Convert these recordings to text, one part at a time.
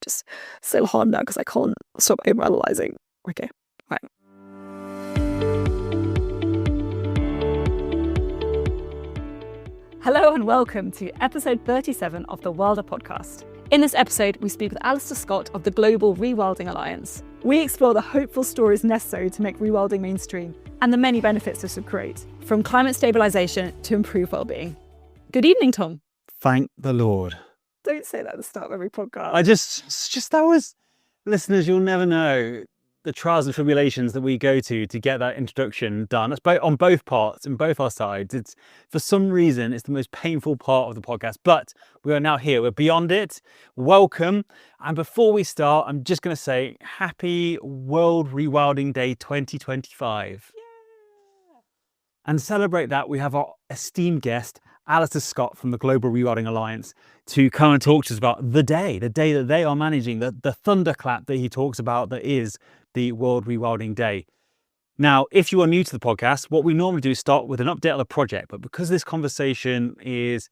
just so hard now because I can't stop overanalyzing. Okay, right. Hello and welcome to episode 37 of the Wilder podcast. In this episode, we speak with Alister Scott of the Global Rewilding Alliance. We explore the hopeful stories necessary to make rewilding mainstream and the many benefits this would create, from climate stabilisation to improved well-being. Good evening, Tom. Thank the Lord. Don't say that at the start of every podcast. Listeners, you'll never know the trials and tribulations that we go to get that introduction done. It's on both parts, in both our sides. It's, for some reason, it's the most painful part of the podcast, but we are now here. We're beyond it. Welcome. And before we start, I'm just going to say happy World Rewilding Day 2025. Yeah. And to celebrate that, we have our esteemed guest, Alister Scott from the Global Rewilding Alliance, to come and talk to us about the day that they are managing, the thunderclap that he talks about that is the World Rewilding Day. Now, if you are new to the podcast, what we normally do is start with an update on the project, but because this conversation is,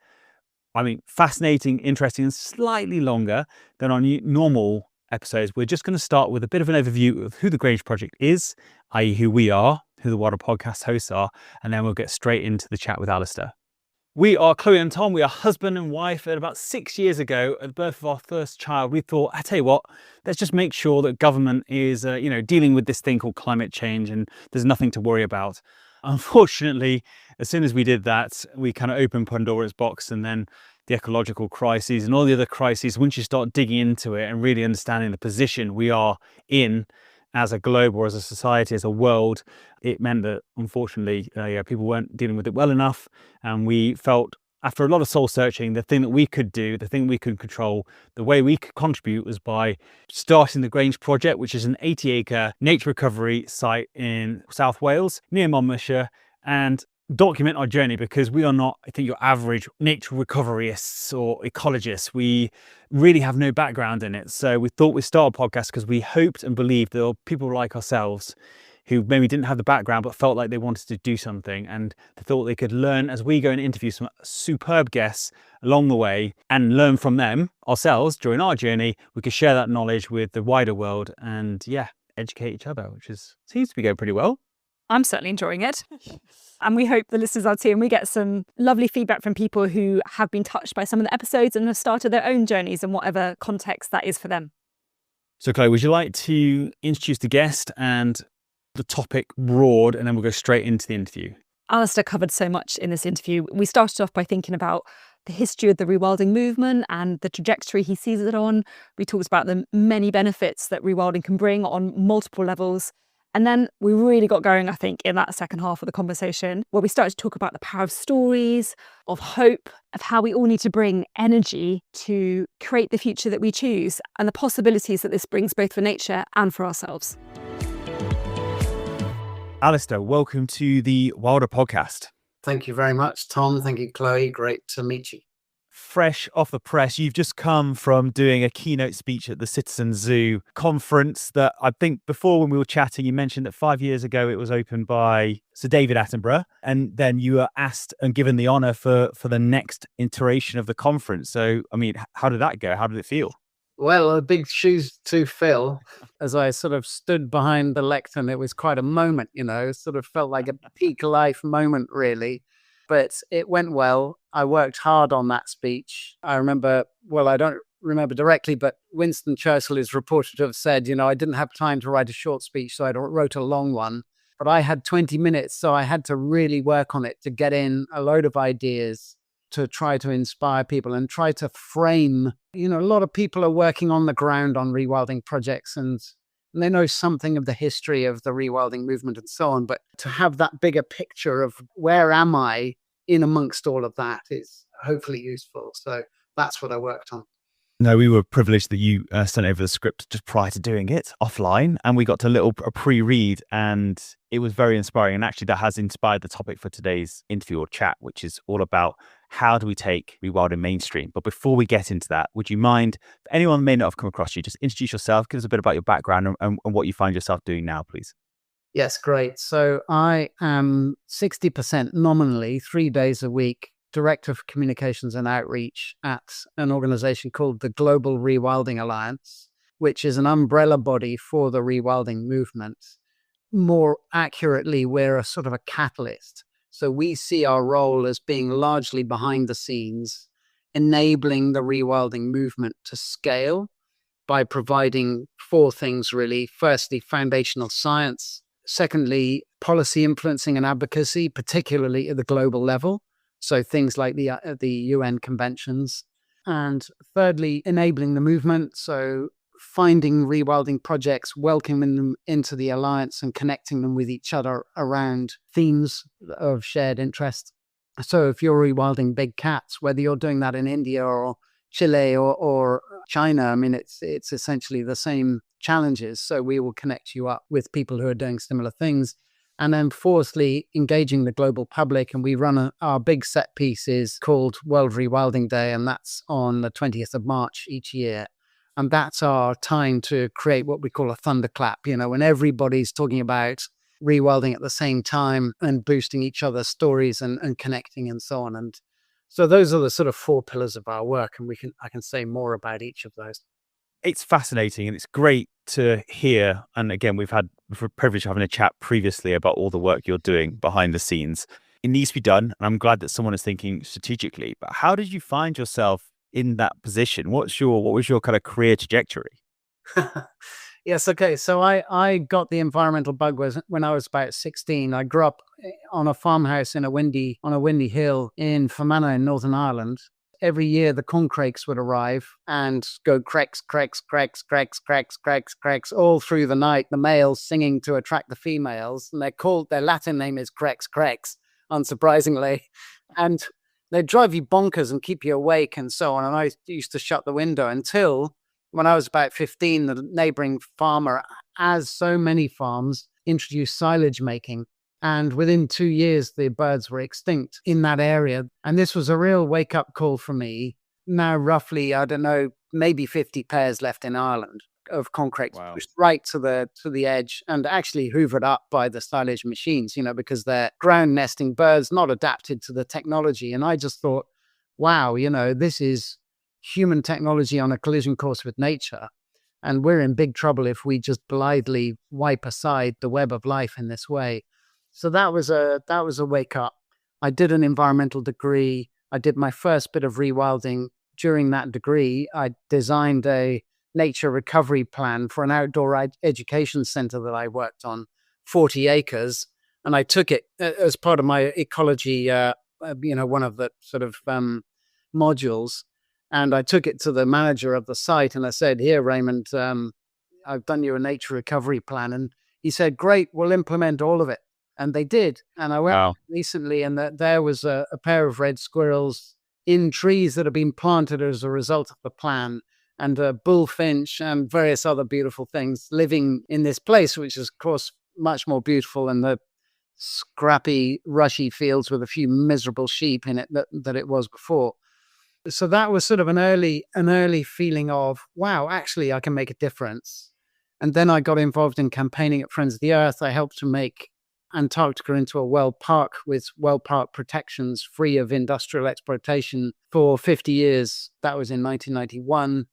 fascinating, interesting, and slightly longer than our normal episodes, we're just going to start with a bit of an overview of who the Grange Project is, i.e. who we are, who the Wilder podcast hosts are, and then we'll get straight into the chat with Alister. We are Chloe and Tom. We are husband and wife. And about 6 years ago, at the birth of our first child, we thought, I tell you what, let's just make sure that government is, dealing with this thing called climate change, and there's nothing to worry about. Unfortunately, as soon as we did that, we kind of opened Pandora's box, and then the ecological crises and all the other crises. Once you start digging into it and really understanding the position we are in as a globe or as a society, as a world, it meant that, unfortunately, people weren't dealing with it well enough. And we felt, after a lot of soul searching, the thing that we could do, the thing we could control, the way we could contribute was by starting the Grange Project, which is an 80-acre nature recovery site in South Wales, near Monmouthshire, and document our journey, because we are not, I think, your average nature recoveryists or ecologists. We really have no background in it. So we thought we'd start a podcast because we hoped and believed there were people like ourselves who maybe didn't have the background but felt like they wanted to do something, and they thought they could learn as we go and interview some superb guests along the way and learn from them ourselves during our journey. We could share that knowledge with the wider world and educate each other, which seems to be going pretty well. I'm certainly enjoying it. And we hope the listeners are too. And we get some lovely feedback from people who have been touched by some of the episodes and have started their own journeys in whatever context that is for them. So, Chloe, would you like to introduce the guest and the topic broad, and then we'll go straight into the interview? Alister covered so much in this interview. We started off by thinking about the history of the rewilding movement and the trajectory he sees it on. We talked about the many benefits that rewilding can bring on multiple levels. And then we really got going, I think, in that second half of the conversation, where we started to talk about the power of stories, of hope, of how we all need to bring energy to create the future that we choose, and the possibilities that this brings both for nature and for ourselves. Alister, welcome to the Wilder podcast. Thank you very much, Tom. Thank you, Chloe. Great to meet you. Fresh off the press, you've just come from doing a keynote speech at the Citizen Zoo conference that I think before, when we were chatting, you mentioned that 5 years ago it was opened by Sir David Attenborough, and then you were asked and given the honour for the next iteration of the conference. So, how did that go? How did it feel? Well, big shoes to fill. As I sort of stood behind the lectern, it was quite a moment, sort of felt like a peak life moment, really. But it went well. I worked hard on that speech. I remember, I don't remember directly, but Winston Churchill is reported to have said, I didn't have time to write a short speech, so I wrote a long one. But I had 20 minutes, so I had to really work on it to get in a load of ideas to try to inspire people and try to frame, a lot of people are working on the ground on rewilding projects and they know something of the history of the rewilding movement and so on. But to have that bigger picture of where am I in amongst all of that is hopefully useful. So that's what I worked on. No, we were privileged that you sent over the script just prior to doing it offline, and we got to a pre-read, and it was very inspiring. And actually that has inspired the topic for today's interview or chat, which is all about how do we take rewilding mainstream. But before we get into that, would you mind, for anyone who may not have come across you, just introduce yourself, give us a bit about your background and what you find yourself doing now, please. Yes, great. So I am 60% nominally 3 days a week Director for Communications and Outreach at an organization called the Global Rewilding Alliance, which is an umbrella body for the rewilding movement. More accurately, we're a sort of a catalyst. So we see our role as being largely behind the scenes, enabling the rewilding movement to scale by providing four things, really. Firstly, foundational science. Secondly, policy influencing and advocacy, particularly at the global level. So things like the UN conventions. And thirdly, enabling the movement. So finding rewilding projects, welcoming them into the alliance and connecting them with each other around themes of shared interest. So if you're rewilding big cats, whether you're doing that in India or Chile or China, I mean, it's essentially the same challenges. So we will connect you up with people who are doing similar things. And then fourthly, engaging the global public. And we run our big set piece is called World Rewilding Day, and that's on the 20th of March each year. And that's our time to create what we call a thunderclap, when everybody's talking about rewilding at the same time and boosting each other's stories and connecting and so on. And so those are the sort of four pillars of our work, and I can say more about each of those. It's fascinating and it's great to hear. And again, we've had the privilege of having a chat previously about all the work you're doing behind the scenes. It needs to be done, and I'm glad that someone is thinking strategically. But how did you find yourself in that position? What was your kind of career trajectory? Yes. Okay. So I got the environmental bug when I was about 16. I grew up on a farmhouse on a windy hill in Fermanagh in Northern Ireland. Every year the corncrakes would arrive and go cracks, all through the night, the males singing to attract the females. And their Latin name is cracks, unsurprisingly. And they drive you bonkers and keep you awake and so on. And I used to shut the window until when I was about 15, the neighboring farmer, as so many farms, introduced silage making. And within 2 years, the birds were extinct in that area. And this was a real wake-up call for me. Now, roughly, I don't know, maybe 50 pairs left in Ireland of Corncrake, Wow. pushed right to the edge and actually hoovered up by the silage machines, because they're ground nesting birds, not adapted to the technology. And I just thought, wow, this is human technology on a collision course with nature. And we're in big trouble if we just blithely wipe aside the web of life in this way. So that was a wake up. I did an environmental degree. I did my first bit of rewilding. During that degree, I designed a nature recovery plan for an outdoor education center that I worked on, 40 acres. And I took it as part of my ecology, one of the sort of modules. And I took it to the manager of the site and I said, here, Raymond, I've done you a nature recovery plan. And he said, great, we'll implement all of it. And they did. And I went recently and there was a pair of red squirrels in trees that have been planted as a result of the plan, and a bullfinch and various other beautiful things living in this place, which is, of course, much more beautiful than the scrappy, rushy fields with a few miserable sheep in it that it was before. So that was sort of an early feeling of, wow, actually, I can make a difference. And then I got involved in campaigning at Friends of the Earth. I helped to make Antarctica into a world park with world park protections free of industrial exploitation for 50 years. That was in 1991.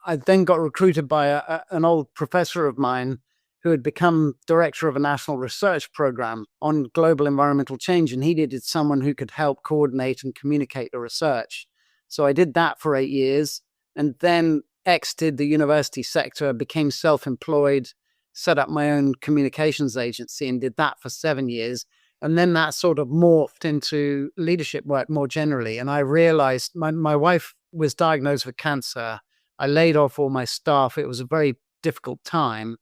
I then got recruited by an old professor of mine who had become director of a national research program on global environmental change, and he needed someone who could help coordinate and communicate the research. So I did that for 8 years and then exited the university sector, became self-employed, set up my own communications agency and did that for 7 years. And then that sort of morphed into leadership work more generally. And I realized my wife was diagnosed with cancer. I laid off all my staff. It was a very difficult time.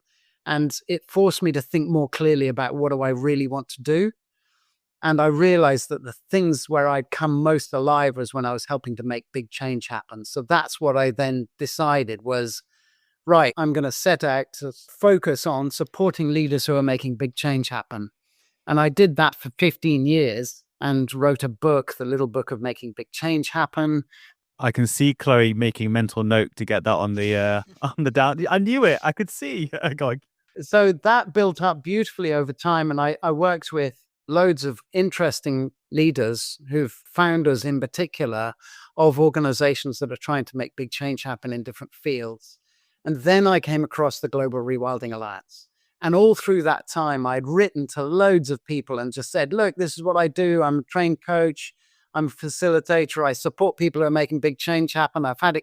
And it forced me to think more clearly about what do I really want to do. And I realized that the things where I'd come most alive was when I was helping to make big change happen. So that's what I then decided was, right, I'm going to set out to focus on supporting leaders who are making big change happen. And I did that for 15 years and wrote a book, The Little Book of Making Big Change Happen. I can see Chloe making mental note to get that on the down. I knew it. I could see. So that built up beautifully over time. And I worked with loads of interesting leaders who've founders in particular of organizations that are trying to make big change happen in different fields. And then I came across the Global Rewilding Alliance. And all through that time, I'd written to loads of people and just said, look, this is what I do. I'm a trained coach. I'm a facilitator. I support people who are making big change happen. I've had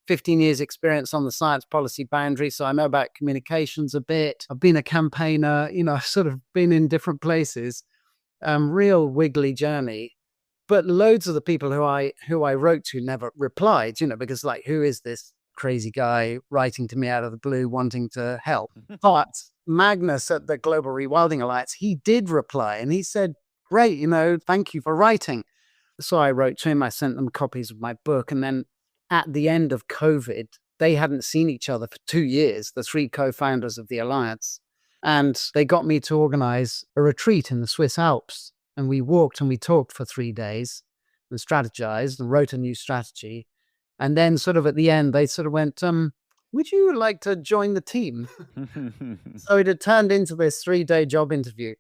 15 years experience on the science policy boundary, so I know about communications a bit. I've been a campaigner, I've sort of been in different places. Real wiggly journey. But loads of the people who I wrote to never replied, because who is this crazy guy writing to me out of the blue wanting to help? But Magnus at the Global Rewilding Alliance, he did reply and he said, great, thank you for writing. So I wrote to him, I sent them copies of my book. And then at the end of COVID, they hadn't seen each other for 2 years, the 3 co-founders of the Alliance. And they got me to organize a retreat in the Swiss Alps. And we walked and we talked for 3 days and strategized and wrote a new strategy. And then sort of at the end, they sort of went, would you like to join the team? So it had turned into this 3-day job interview.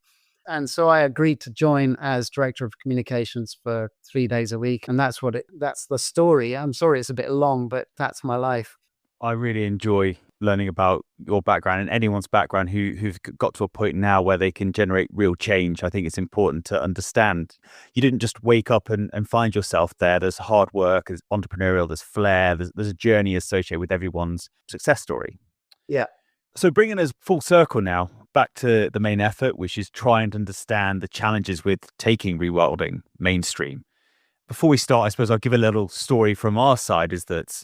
And so I agreed to join as director of communications for 3 days a week. And that's the story. I'm sorry it's a bit long, but that's my life. I really enjoy learning about your background and anyone's background who've got to a point now where they can generate real change. I think it's important to understand you didn't just wake up and find yourself there. There's hard work, there's entrepreneurial, there's flair, there's a journey associated with everyone's success story. Yeah. So bringing us full circle now back to the main effort, which is trying to understand the challenges with taking rewilding mainstream. Before we start, I suppose I'll give a little story from our side is that,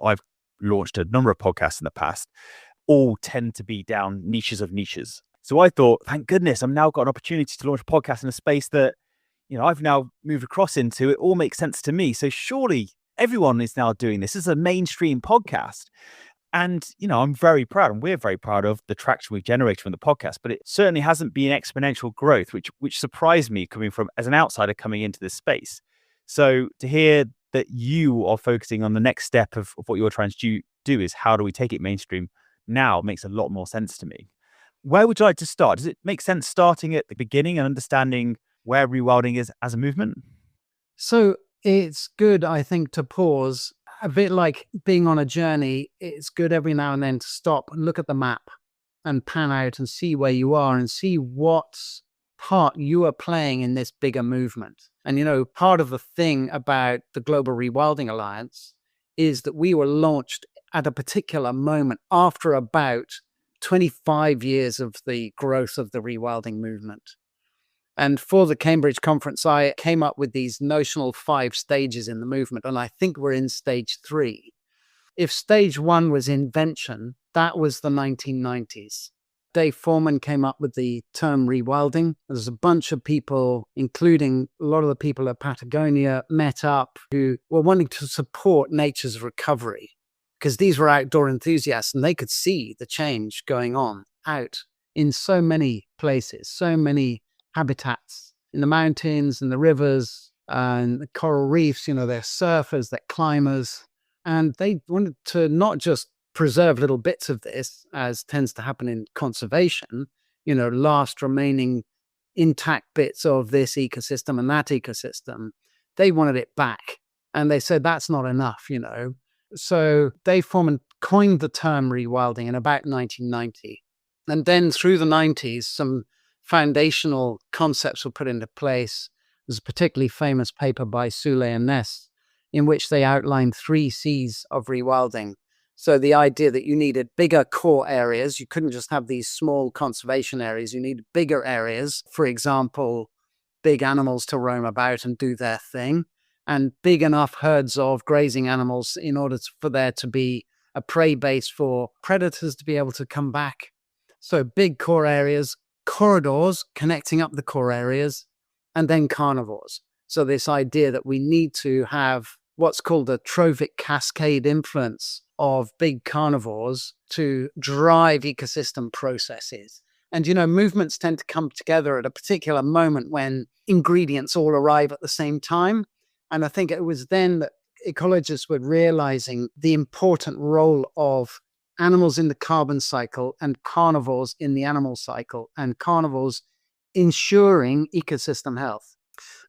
I've launched a number of podcasts in the past, all tend to be down niches of niches. So I thought, thank goodness, I've now got an opportunity to launch a podcast in a space that, I've now moved across into. It all makes sense to me. So surely everyone is now doing this. This is a mainstream podcast. And, I'm very proud and we're very proud of the traction we've generated from the podcast, but it certainly hasn't been exponential growth, which surprised me coming from as an outsider coming into this space. So to hear that you are focusing on the next step of what you're trying to do is how do we take it mainstream now makes a lot more sense to me. Where would you like to start? Does it make sense starting at the beginning and understanding where rewilding is as a movement? So it's good, I think, to pause. A bit like being on a journey, it's good every now and then to stop and look at the map and pan out and see where you are and see what part you are playing in this bigger movement. And, part of the thing about the Global Rewilding Alliance is that we were launched at a particular moment after about 25 years of the growth of the rewilding movement. And for the Cambridge conference, I came up with these notional 5 stages in the movement, and I think we're in stage 3. If stage 1 was invention, that was the 1990s. Dave Foreman came up with the term rewilding. There's a bunch of people, including a lot of the people at Patagonia, met up who were wanting to support nature's recovery because these were outdoor enthusiasts and they could see the change going on out in so many places, so many habitats in the mountains and the rivers and the coral reefs. They're surfers, they're climbers, and they wanted to not just preserve little bits of this, as tends to happen in conservation, last remaining intact bits of this ecosystem and that ecosystem. They wanted it back. And they said, that's not enough, So Dave Foreman coined the term rewilding in about 1990. And then through the 90s, some foundational concepts were put into place. There's a particularly famous paper by Soule and Ness in which they outlined 3 C's of rewilding. So the idea that you needed bigger core areas, you couldn't just have these small conservation areas, you need bigger areas, for example, big animals to roam about and do their thing, and big enough herds of grazing animals in order for there to be a prey base for predators to be able to come back. So big core areas, corridors connecting up the core areas, and then carnivores. So this idea that we need to have what's called a trophic cascade influence of big carnivores to drive ecosystem processes. And, movements tend to come together at a particular moment when ingredients all arrive at the same time. And I think it was then that ecologists were realizing the important role of animals in the carbon cycle and carnivores in the animal cycle, and carnivores ensuring ecosystem health.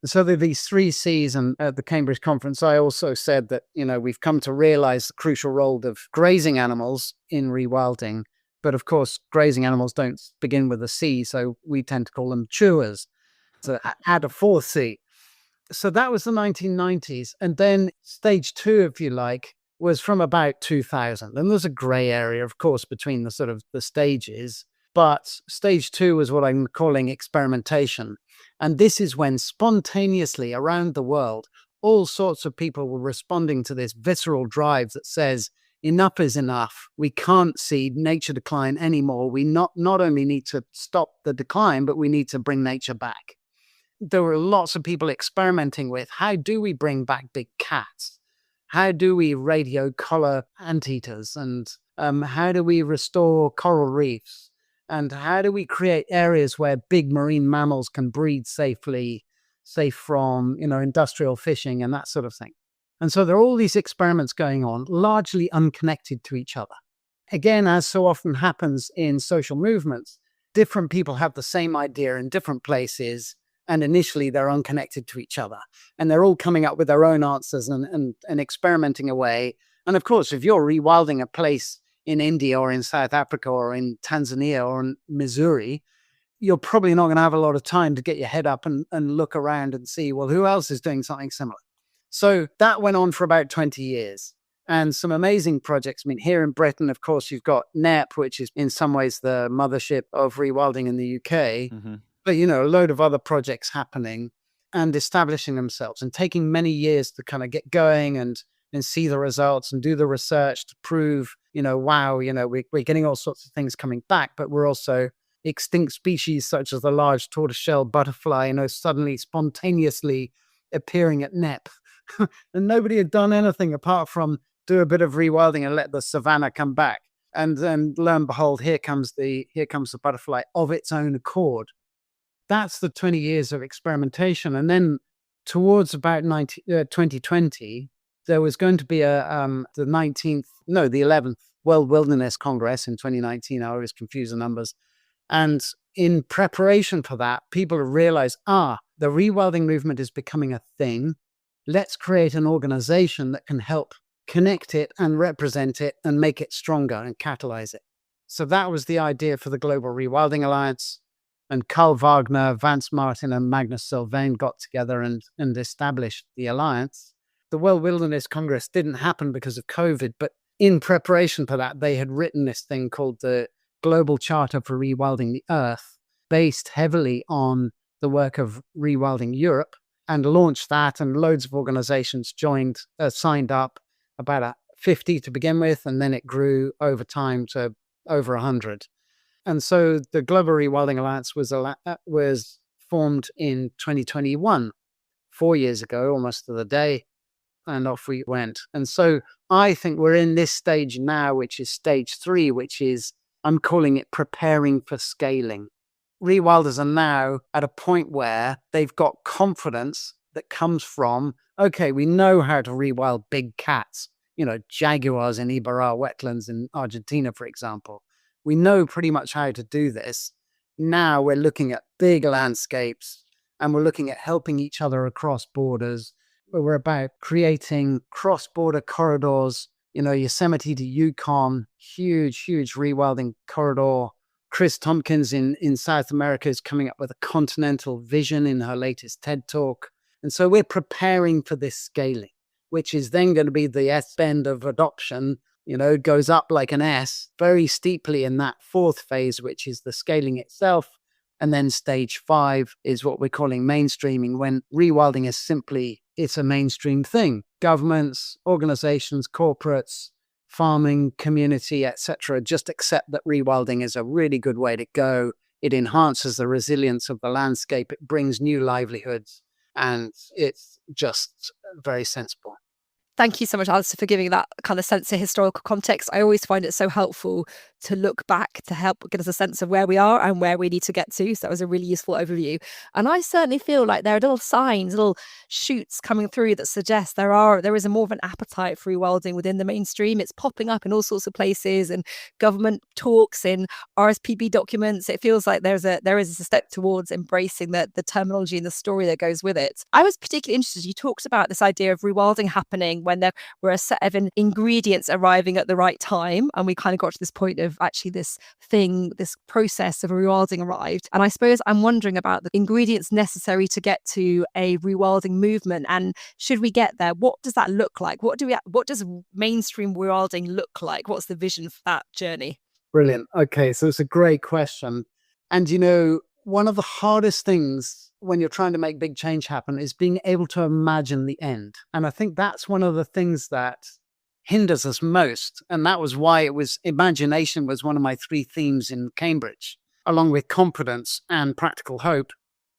And so there are these 3 C's, and at the Cambridge conference, I also said that, we've come to realize the crucial role of grazing animals in rewilding. But of course, grazing animals don't begin with a C, so we tend to call them chewers. So add a 4th C. So that was the 1990s. And then stage 2, if you like, was from about 2000. And there's a gray area, of course, between the sort of the stages. But stage 2 was what I'm calling experimentation. And this is when spontaneously around the world, all sorts of people were responding to this visceral drive that says, enough is enough. We can't see nature decline anymore. We not only need to stop the decline, but we need to bring nature back. There were lots of people experimenting with, how do we bring back big cats? How do we radio collar anteaters? And how do we restore coral reefs? And how do we create areas where big marine mammals can breed safely, safe from, industrial fishing and that sort of thing? And so there are all these experiments going on, largely unconnected to each other. Again, as so often happens in social movements, different people have the same idea in different places, and initially they're unconnected to each other. And they're all coming up with their own answers and experimenting away. And of course, if you're rewilding a place in India or in South Africa or in Tanzania or in Missouri, you're probably not going to have a lot of time to get your head up and look around and see, well, who else is doing something similar? So that went on for about 20 years. And some amazing projects. I mean, here in Britain, of course, you've got NEP, which is in some ways the mothership of rewilding in the UK. Mm-hmm. But, a load of other projects happening and establishing themselves and taking many years to kind of get going and see the results and do the research to prove, wow, we're getting all sorts of things coming back, but we're also extinct species such as the large tortoiseshell butterfly, suddenly spontaneously appearing at NEP. And nobody had done anything apart from do a bit of rewilding and let the savannah come back. And then lo and behold, here comes the butterfly of its own accord. That's the 20 years of experimentation. And then towards about 2020, there was going to be the 11th World Wilderness Congress in 2019. I always confuse the numbers. And in preparation for that, people realized, the rewilding movement is becoming a thing. Let's create an organization that can help connect it and represent it and make it stronger and catalyze it. So that was the idea for the Global Rewilding Alliance. And Carl Wagner, Vance Martin, and Magnus Sylvain got together and established the alliance. The World Wilderness Congress didn't happen because of COVID, but in preparation for that, they had written this thing called the Global Charter for Rewilding the Earth, based heavily on the work of Rewilding Europe, and launched that, and loads of organizations signed up, about 50 to begin with, and then it grew over time to over 100. And so the Global Rewilding Alliance was formed in 2021, 4 years ago, almost to the day, and off we went. And so I think we're in this stage now, which is stage 3, which is, I'm calling it preparing for scaling. Rewilders are now at a point where they've got confidence that comes from, okay, we know how to rewild big cats, jaguars in Ibarra wetlands in Argentina, for example. We know pretty much how to do this. Now we're looking at big landscapes and we're looking at helping each other across borders. We're about creating cross-border corridors, Yosemite to Yukon, huge rewilding corridor. Chris Tompkins in South America is coming up with a continental vision in her latest TED Talk. And so we're preparing for this scaling, which is then going to be the S-bend of adoption. It goes up like an S very steeply in that 4th phase, which is the scaling itself. And then stage 5 is what we're calling mainstreaming, when rewilding is simply, it's a mainstream thing. Governments, organizations, corporates, farming, community, etc., just accept that rewilding is a really good way to go. It enhances the resilience of the landscape. It brings new livelihoods, and it's just very sensible. Thank you so much, Alister, for giving that kind of sense of historical context. I always find it so helpful to look back to help get us a sense of where we are and where we need to get to. So that was a really useful overview. And I certainly feel like there are little signs, little shoots coming through that suggest there is a more of an appetite for rewilding within the mainstream. It's popping up in all sorts of places, and government talks, in RSPB documents. It feels like there is a step towards embracing the terminology and the story that goes with it. I was particularly interested, you talked about this idea of rewilding happening when there were a set of ingredients arriving at the right time. And we kind of got to this point of actually this process of rewilding arrived. And I suppose I'm wondering about the ingredients necessary to get to a rewilding movement. And should we get there, what does that look like? What does mainstream rewilding look like? What's the vision for that journey? Brilliant. Okay, so it's a great question. And one of the hardest things when you're trying to make big change happen is being able to imagine the end. And I think that's one of the things that hinders us most. And that was why imagination was one of my 3 themes in Cambridge, along with confidence and practical hope.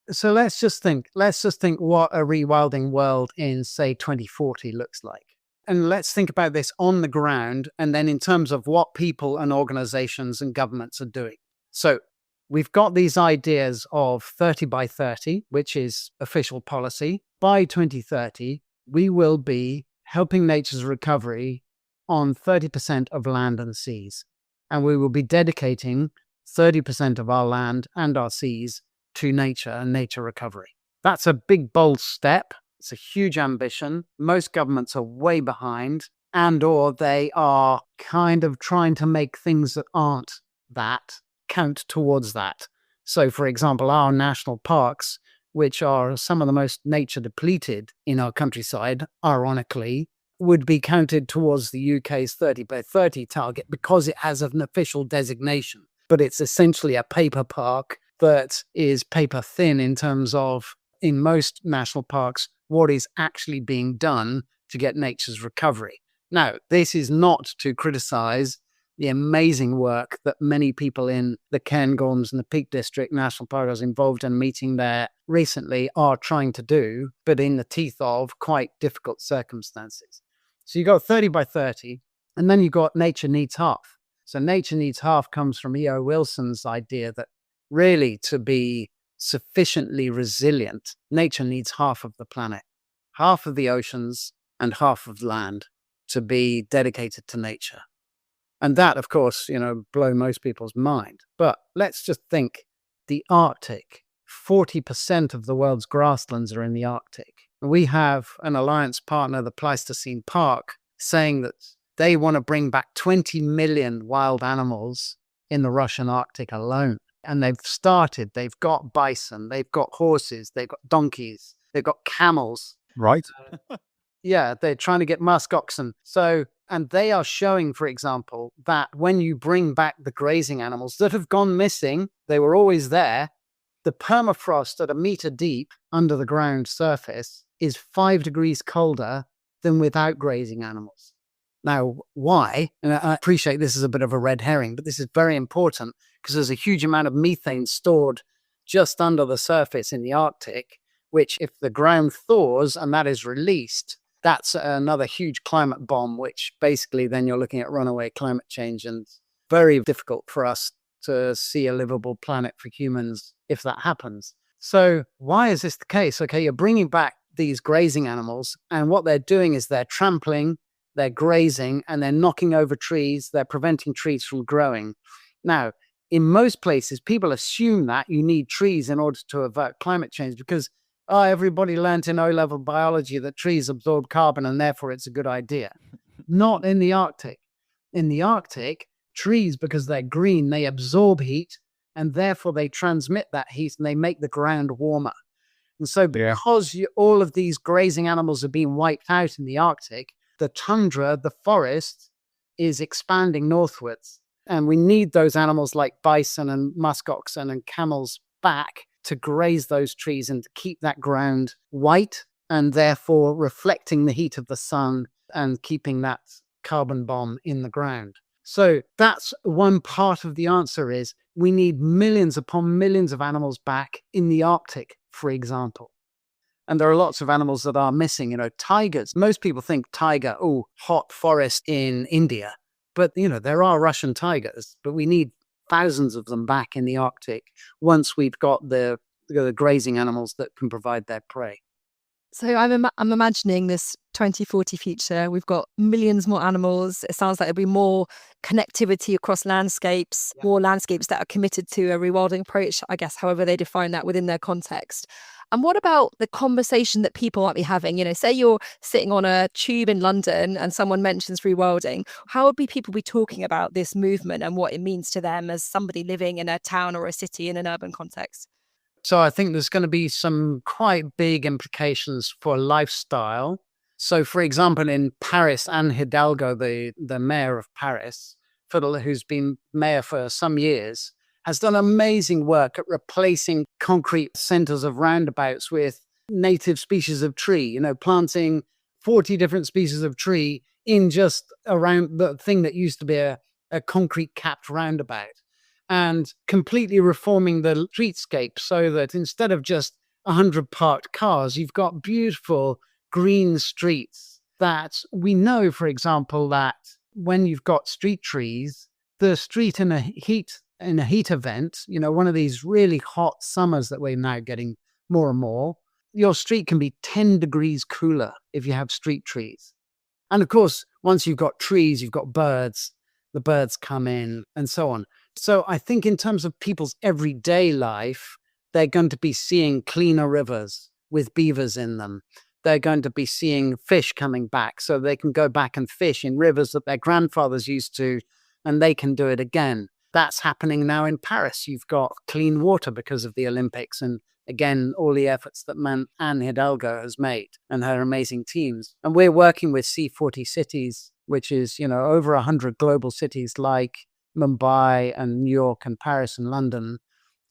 So let's just think what a rewilding world in, say, 2040 looks like. And let's think about this on the ground, and then in terms of what people and organizations and governments are doing. So we've got these ideas of 30 by 30, which is official policy. By 2030, we will be helping nature's recovery on 30% of land and seas. And we will be dedicating 30% of our land and our seas to nature and nature recovery. That's a big, bold step. It's a huge ambition. Most governments are way behind, or they are kind of trying to make things that aren't that count towards that. So, for example, our national parks, which are some of the most nature depleted in our countryside, ironically, would be counted towards the UK's 30 by 30 target because it has an official designation. But it's essentially a paper park that is paper thin in terms of, in most national parks, what is actually being done to get nature's recovery. Now, this is not to criticize the amazing work that many people in the Cairngorms and the Peak District National Park I was involved in meeting there recently are trying to do, but in the teeth of quite difficult circumstances. So you got 30 by 30, and then you got nature needs half. So nature needs half comes from E.O. Wilson's idea that really to be sufficiently resilient, nature needs half of the planet, half of the oceans and half of land to be dedicated to nature. And that, of course, blow most people's mind. But let's just think the Arctic. 40% of the world's grasslands are in the Arctic. We have an alliance partner, the Pleistocene Park, saying that they want to bring back 20 million wild animals in the Russian Arctic alone. And they've got bison, they've got horses, they've got donkeys, they've got camels. Right. Yeah, they're trying to get musk oxen. And they are showing, for example, that when you bring back the grazing animals that have gone missing, they were always there, the permafrost at a meter deep under the ground surface is 5 degrees colder than without grazing animals. Now, why? And I appreciate this is a bit of a red herring, but this is very important because there's a huge amount of methane stored just under the surface in the Arctic, which if the ground thaws and that is released, that's another huge climate bomb, which basically then you're looking at runaway climate change, and very difficult for us to see a livable planet for humans if that happens. So why is this the case? Okay, you're bringing back these grazing animals, and what they're doing is they're trampling, they're grazing, and they're knocking over trees. They're preventing trees from growing. Now, in most places, people assume that you need trees in order to avert climate change because everybody learnt in O-level biology that trees absorb carbon and therefore it's a good idea. Not in the Arctic. In the Arctic, trees, because they're green, they absorb heat and therefore they transmit that heat and they make the ground warmer. And so because all of these grazing animals are being wiped out in the Arctic, the tundra, the forest, is expanding northwards. And we need those animals like bison and musk oxen and camels back to graze those trees and to keep that ground white and therefore reflecting the heat of the sun and keeping that carbon bomb in the ground. So that's one part of the answer is we need millions upon millions of animals back in the Arctic, for example. And there are lots of animals that are missing, tigers. Most people think tiger, hot forest in India. But, there are Russian tigers, but we need thousands of them back in the Arctic once we've got the grazing animals that can provide their prey. So I'm imagining this 2040 future. We've got millions more animals. It sounds like there'll be more connectivity across landscapes, more landscapes that are committed to a rewilding approach, I guess, however they define that within their context. And what about the conversation that people might be having? Say you're sitting on a tube in London and someone mentions rewilding. How would people be talking about this movement and what it means to them as somebody living in a town or a city in an urban context? So I think there's going to be some quite big implications for lifestyle. So, for example, in Paris, Anne Hidalgo, the mayor of Paris, who's been mayor for some years, has done amazing work at replacing concrete centers of roundabouts with native species of tree, planting 40 different species of tree in just around the thing that used to be a concrete capped roundabout, and completely reforming the streetscape so that instead of just 100 parked cars, you've got beautiful green streets. That we know, for example, that when you've got street trees, the street in a heat event, one of these really hot summers that we're now getting more and more, your street can be 10 degrees cooler if you have street trees. And of course, once you've got trees, you've got birds, the birds come in and so on. So I think in terms of people's everyday life, they're going to be seeing cleaner rivers with beavers in them. They're going to be seeing fish coming back so they can go back and fish in rivers that their grandfathers used to, and they can do it again. That's happening now in Paris. You've got clean water because of the Olympics. And again, all the efforts that Anne Hidalgo has made and her amazing teams. And we're working with C40 cities, which is, over 100 global cities like Mumbai and New York and Paris and London,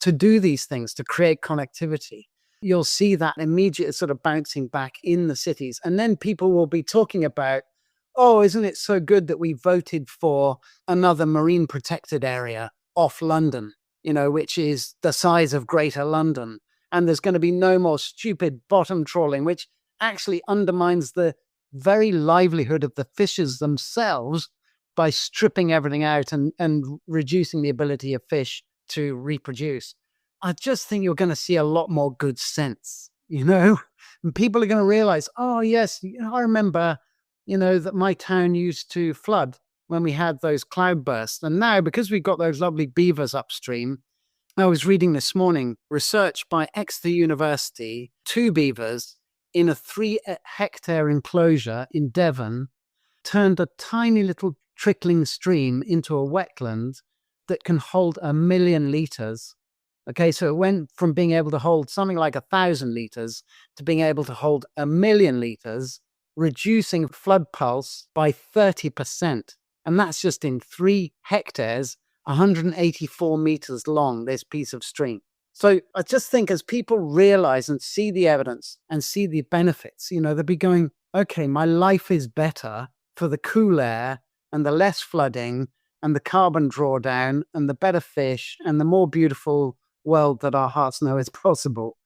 to do these things, to create connectivity. You'll see that immediate sort of bouncing back in the cities. And then people will be talking about, isn't it so good that we voted for another marine protected area off London, which is the size of Greater London. And there's going to be no more stupid bottom trawling, which actually undermines the very livelihood of the fishes themselves by stripping everything out and reducing the ability of fish to reproduce. I just think you're going to see a lot more good sense, and people are going to realize, yes, I remember, that my town used to flood when we had those cloudbursts. And now, because we've got those lovely beavers upstream, I was reading this morning, research by Exeter University, 2 beavers in a 3-hectare enclosure in Devon turned a tiny little trickling stream into a wetland that can hold 1 million litres. Okay, so it went from being able to hold something like 1,000 litres to being able to hold 1 million litres, reducing flood pulse by 30%. And that's just in 3 hectares, 184 meters long, this piece of stream. So I just think as people realize and see the evidence and see the benefits, they'll be going, okay, my life is better for the cool air and the less flooding and the carbon drawdown and the better fish and the more beautiful world that our hearts know is possible.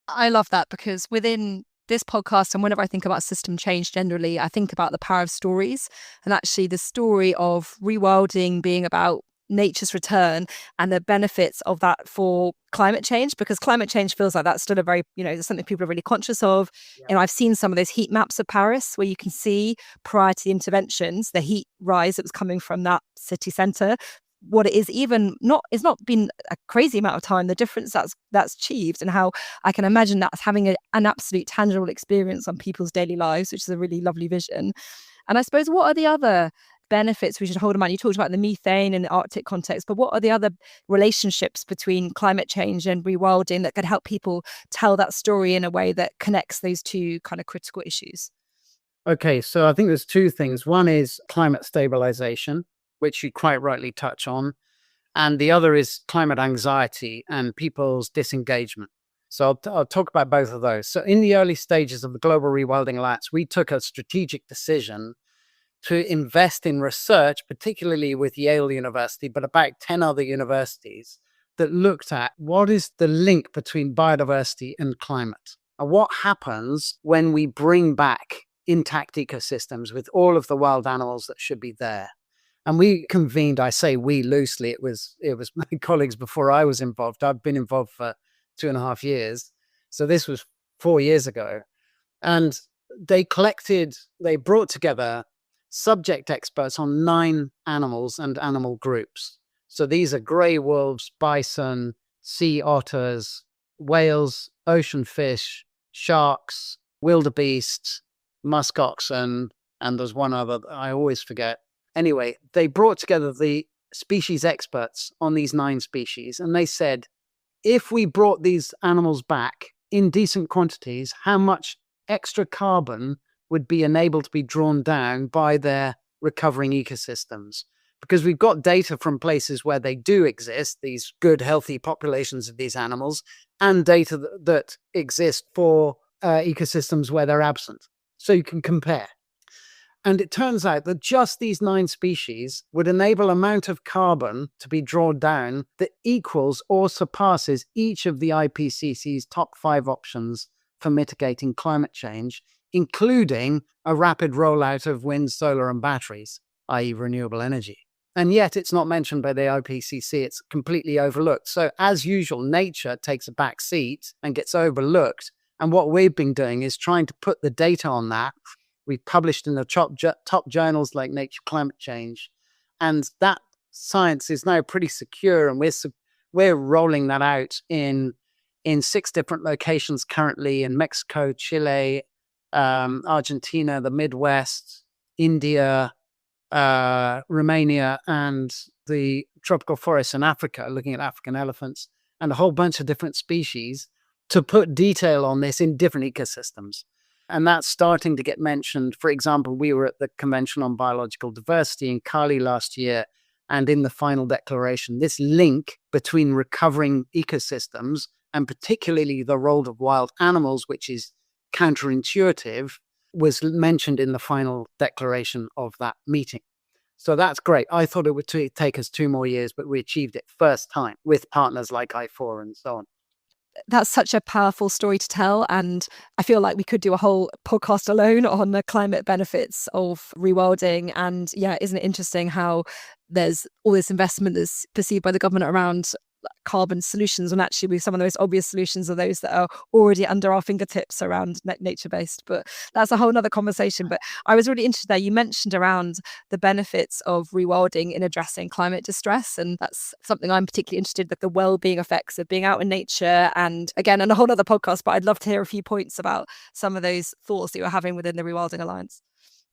I love that, because within this podcast and whenever I think about system change generally, I think about the power of stories, and actually the story of rewilding being about nature's return and the benefits of that for climate change, because climate change feels like that's still a very, something people are really conscious of. Yeah. And I've seen some of those heat maps of Paris where you can see prior to the interventions, the heat rise that was coming from that city centre, what it is it's not been a crazy amount of time, the difference that's achieved, and how I can imagine that's having an absolute tangible experience on people's daily lives, which is a really lovely vision. And I suppose, what are the other benefits we should hold in mind? You talked about the methane in the Arctic context, but what are the other relationships between climate change and rewilding that could help people tell that story in a way that connects those two kind of critical issues? Okay, so I think there's 2 things. One is climate stabilisation, which you quite rightly touch on. And the other is climate anxiety and people's disengagement. So I'll talk about both of those. So in the early stages of the Global Rewilding Alliance, we took a strategic decision to invest in research, particularly with Yale University, but about 10 other universities, that looked at what is the link between biodiversity and climate. and what happens when we bring back intact ecosystems with all of the wild animals that should be there. And we convened, I say we loosely, it was my colleagues before I was involved. I've been involved for 2.5 years. So this was 4 years ago. And they brought together subject experts on 9 animals and animal groups. So these are grey wolves, bison, sea otters, whales, ocean fish, sharks, wildebeest, musk oxen, and there's one other that I always forget. Anyway, they brought together the species experts on these 9 species, and they said, if we brought these animals back in decent quantities, how much extra carbon would be enabled to be drawn down by their recovering ecosystems? Because we've got data from places where they do exist, these good, healthy populations of these animals, and data that exist for ecosystems where they're absent. So you can compare. And it turns out that just these 9 species would enable amount of carbon to be drawn down that equals or surpasses each of the IPCC's top 5 options for mitigating climate change, including a rapid rollout of wind, solar, and batteries, i.e. renewable energy. And yet it's not mentioned by the IPCC. It's completely overlooked. So as usual, nature takes a back seat and gets overlooked. And what we've been doing is trying to put the data on that. We've published in the top journals like Nature Climate Change. And that science is now pretty secure. And we're rolling that out in 6 different locations currently in Mexico, Chile, Argentina, the Midwest, India, Romania, and the tropical forests in Africa, looking at African elephants and a whole bunch of different species to put detail on this in different ecosystems. And that's starting to get mentioned. For example, we were at the Convention on Biological Diversity in Cali last year, and in the final declaration, this link between recovering ecosystems and particularly the role of wild animals, which is counterintuitive, was mentioned in the final declaration of that meeting. So that's great. I thought it would take us 2 more years, but we achieved it first time with partners like I4 and so on. That's such a powerful story to tell. And I feel like we could do a whole podcast alone on the climate benefits of rewilding. And yeah, isn't it interesting how there's all this investment that's perceived by the government around carbon solutions, and actually some of the most obvious solutions are those that are already under our fingertips around nature-based. But that's a whole nother conversation. But I was really interested there. You mentioned around the benefits of rewilding in addressing climate distress, and that's something I'm particularly interested in, the well-being effects of being out in nature. And again, on a whole other podcast, but I'd love to hear a few points about some of those thoughts that you're having within the Rewilding Alliance.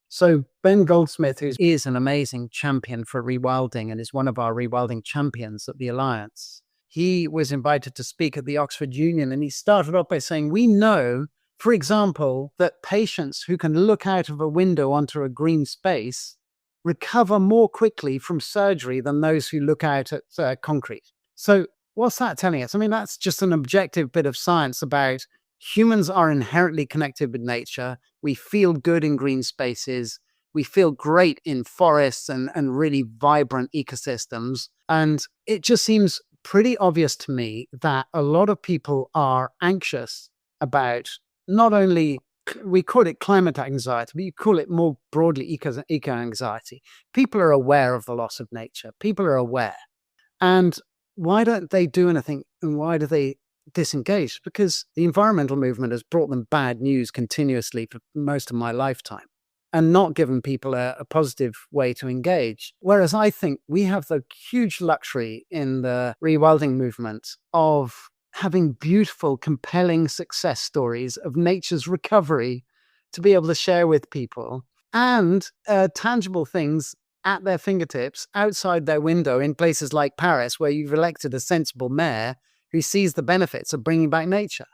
So Ben Goldsmith, who is an amazing champion for rewilding and is one of our rewilding champions at the Alliance, he was invited to speak at the Oxford Union, and he started off by saying, we know, for example, that patients who can look out of a window onto a green space recover more quickly from surgery than those who look out at concrete. So what's that telling us? I mean, that's just an objective bit of science about humans are inherently connected with nature. We feel good in green spaces. We feel great in forests and really vibrant ecosystems. And it just seems pretty obvious to me that a lot of people are anxious about not only, we call it climate anxiety, but you call it more broadly eco-anxiety. People are aware of the loss of nature. People are aware. And why don't they do anything? And why do they disengage? Because the environmental movement has brought them bad news continuously for most of my lifetime and not given people a positive way to engage. Whereas I think we have the huge luxury in the rewilding movement of having beautiful, compelling success stories of nature's recovery to be able to share with people, and tangible things at their fingertips outside their window in places like Paris, where you've elected a sensible mayor who sees the benefits of bringing back nature.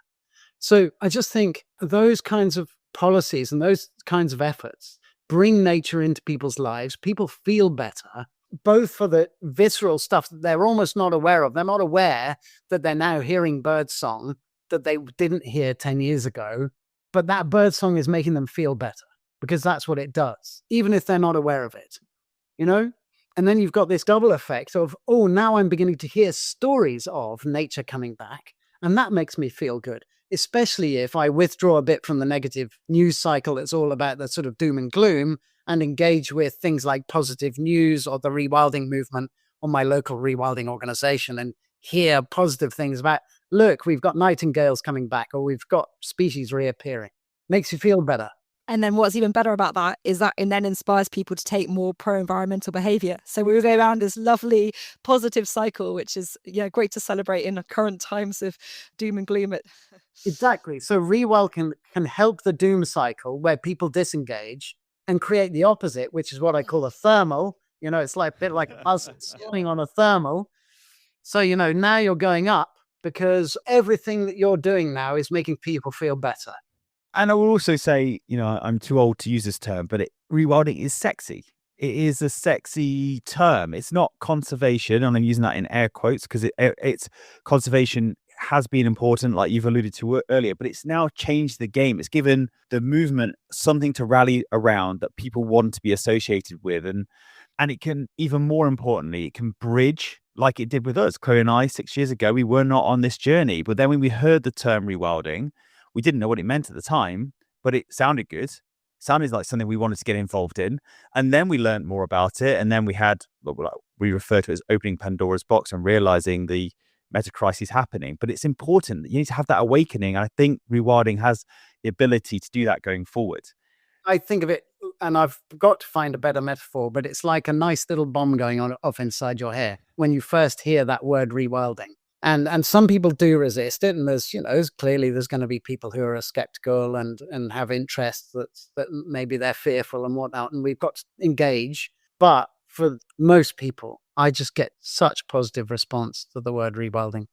So I just think those kinds of policies and those kinds of efforts bring nature into people's lives. People feel better, both for the visceral stuff that they're almost not aware of. They're not aware that they're now hearing birdsong that they didn't hear 10 years ago, but that birdsong is making them feel better because that's what it does, even if they're not aware of it, you know? And then you've got this double effect of, oh, now I'm beginning to hear stories of nature coming back, and that makes me feel good. especially if I withdraw a bit from the negative news cycle that's all about the sort of doom and gloom and engage with things like positive news or the rewilding movement or my local rewilding organization and hear positive things about, look, we've got nightingales coming back or we've got species reappearing. Makes you feel better. And then what's even better about that is that it then inspires people to take more pro-environmental behaviour. So we will go around this lovely positive cycle, which is great to celebrate in the current times of doom and gloom. Exactly. So rewild can help the doom cycle where people disengage and create the opposite, which is what I call a thermal. It's like a bit like a puzzle sitting on a thermal. So, now you're going up because everything that you're doing now is making people feel better. And I will also say, I'm too old to use this term, but rewilding is sexy. It is a sexy term. It's not conservation, and I'm using that in air quotes because it's conservation has been important, like you've alluded to earlier, but it's now changed the game. It's given the movement something to rally around that people want to be associated with. And it can, even more importantly, it can bridge like it did with us. Chloe and I, 6 years ago, we were not on this journey. But then when we heard the term rewilding, we didn't know what it meant at the time, but it sounded good. It sounded like something we wanted to get involved in. And then we learned more about it. And then we had what we refer to as opening Pandora's box and realizing the meta crisis happening. But it's important that you need to have that awakening. And I think rewilding has the ability to do that going forward. I think of it, and I've got to find a better metaphor, but it's like a nice little bomb going off inside your hair when you first hear that word rewilding. And some people do resist it, and there's clearly there's going to be people who are skeptical and have interests that maybe they're fearful and whatnot, and we've got to engage. But for most people, I just get such positive response to the word rewilding.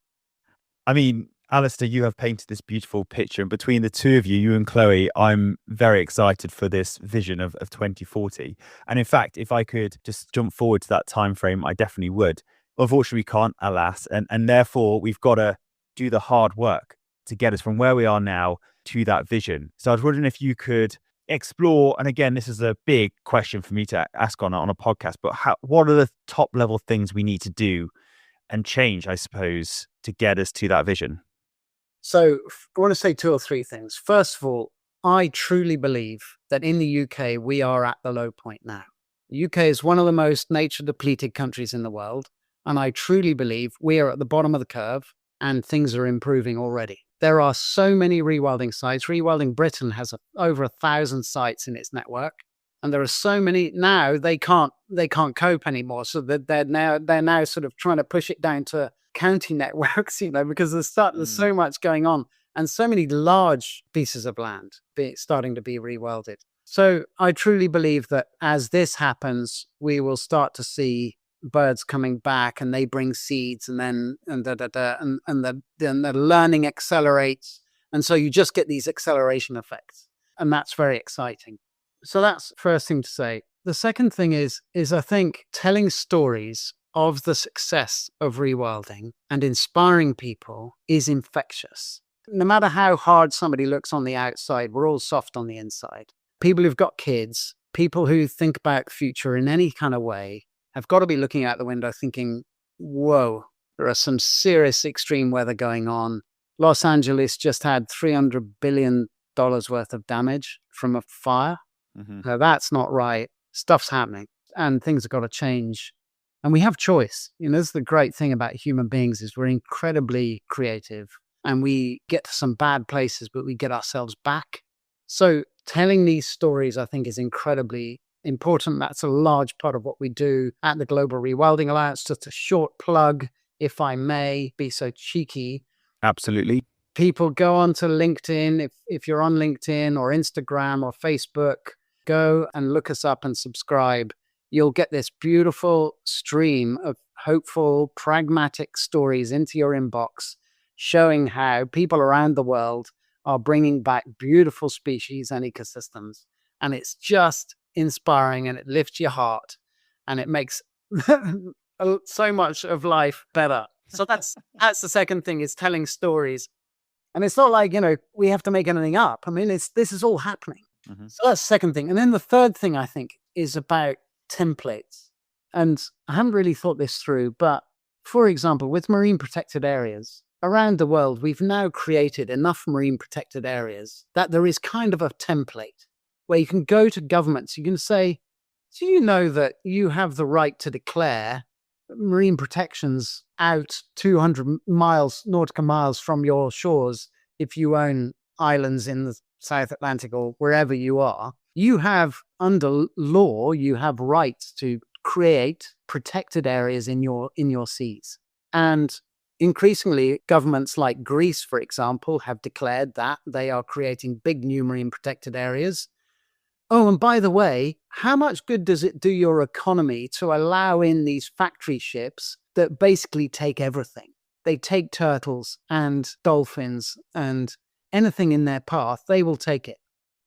I mean, Alister, you have painted this beautiful picture, and between the two of you, you and Chloe, I'm very excited for this vision of 2040. And in fact, if I could just jump forward to that time frame, I definitely would. Unfortunately, we can't, alas, and therefore we've got to do the hard work to get us from where we are now to that vision. So I was wondering if you could explore, and again, this is a big question for me to ask on a podcast, but what are the top level things we need to do and change, I suppose, to get us to that vision? So I want to say 2 or 3 things. First of all, I truly believe that in the UK, we are at the low point now. The UK is one of the most nature depleted countries in the world. And I truly believe we are at the bottom of the curve and things are improving already. There are so many rewilding sites. Rewilding Britain has over 1,000 sites in its network. And there are so many now they can't cope anymore. So that they're now sort of trying to push it down to county networks, because there's so much going on and so many large pieces of land starting to be rewilded. So I truly believe that as this happens, we will start to see birds coming back and they bring seeds and then the learning accelerates. And so you just get these acceleration effects. And that's very exciting. So that's the first thing to say. The second thing is I think telling stories of the success of rewilding and inspiring people is infectious. No matter how hard somebody looks on the outside, we're all soft on the inside. People who've got kids, people who think about the future in any kind of way, have got to be looking out the window thinking, whoa, there are some serious extreme weather going on. Los Angeles just had $300 billion worth of damage from a fire. Mm-hmm. So that's not right. Stuff's happening and things have got to change. And we have choice. This is the great thing about human beings is we're incredibly creative and we get to some bad places, but we get ourselves back. So telling these stories, I think, is incredibly important. That's a large part of what we do at the Global Rewilding Alliance. Just a short plug, if I may be so cheeky. Absolutely. People go onto LinkedIn. If you're on LinkedIn or Instagram or Facebook, go and look us up and subscribe. You'll get this beautiful stream of hopeful, pragmatic stories into your inbox, showing how people around the world are bringing back beautiful species and ecosystems. And it's just inspiring and it lifts your heart and it makes so much of life better. So that's the second thing, is telling stories. And it's not like, we have to make anything up. I mean, this is all happening. Mm-hmm. So that's the second thing. And then the third thing, I think, is about templates. And I haven't really thought this through, but for example, with marine protected areas, around the world, we've now created enough marine protected areas that there is kind of a template where you can go to governments. You can say, do you know that you have the right to declare marine protections out 200 miles, nautical miles from your shores if you own islands in the South Atlantic or wherever you are? You have, under law, you have rights to create protected areas in your seas. And increasingly, governments like Greece, for example, have declared that they are creating big new marine protected areas. Oh, and by the way, how much good does it do your economy to allow in these factory ships that basically take everything? They take turtles and dolphins and anything in their path, they will take it.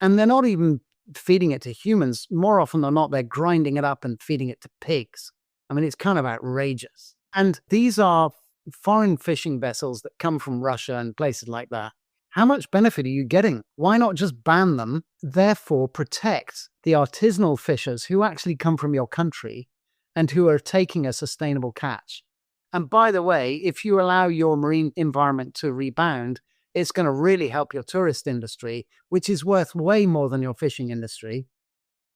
And they're not even feeding it to humans. More often than not, they're grinding it up and feeding it to pigs. I mean, it's kind of outrageous. And these are foreign fishing vessels that come from Russia and places like that. How much benefit are you getting? Why not just ban them, therefore protect the artisanal fishers who actually come from your country and who are taking a sustainable catch? And by the way, if you allow your marine environment to rebound, it's going to really help your tourist industry, which is worth way more than your fishing industry.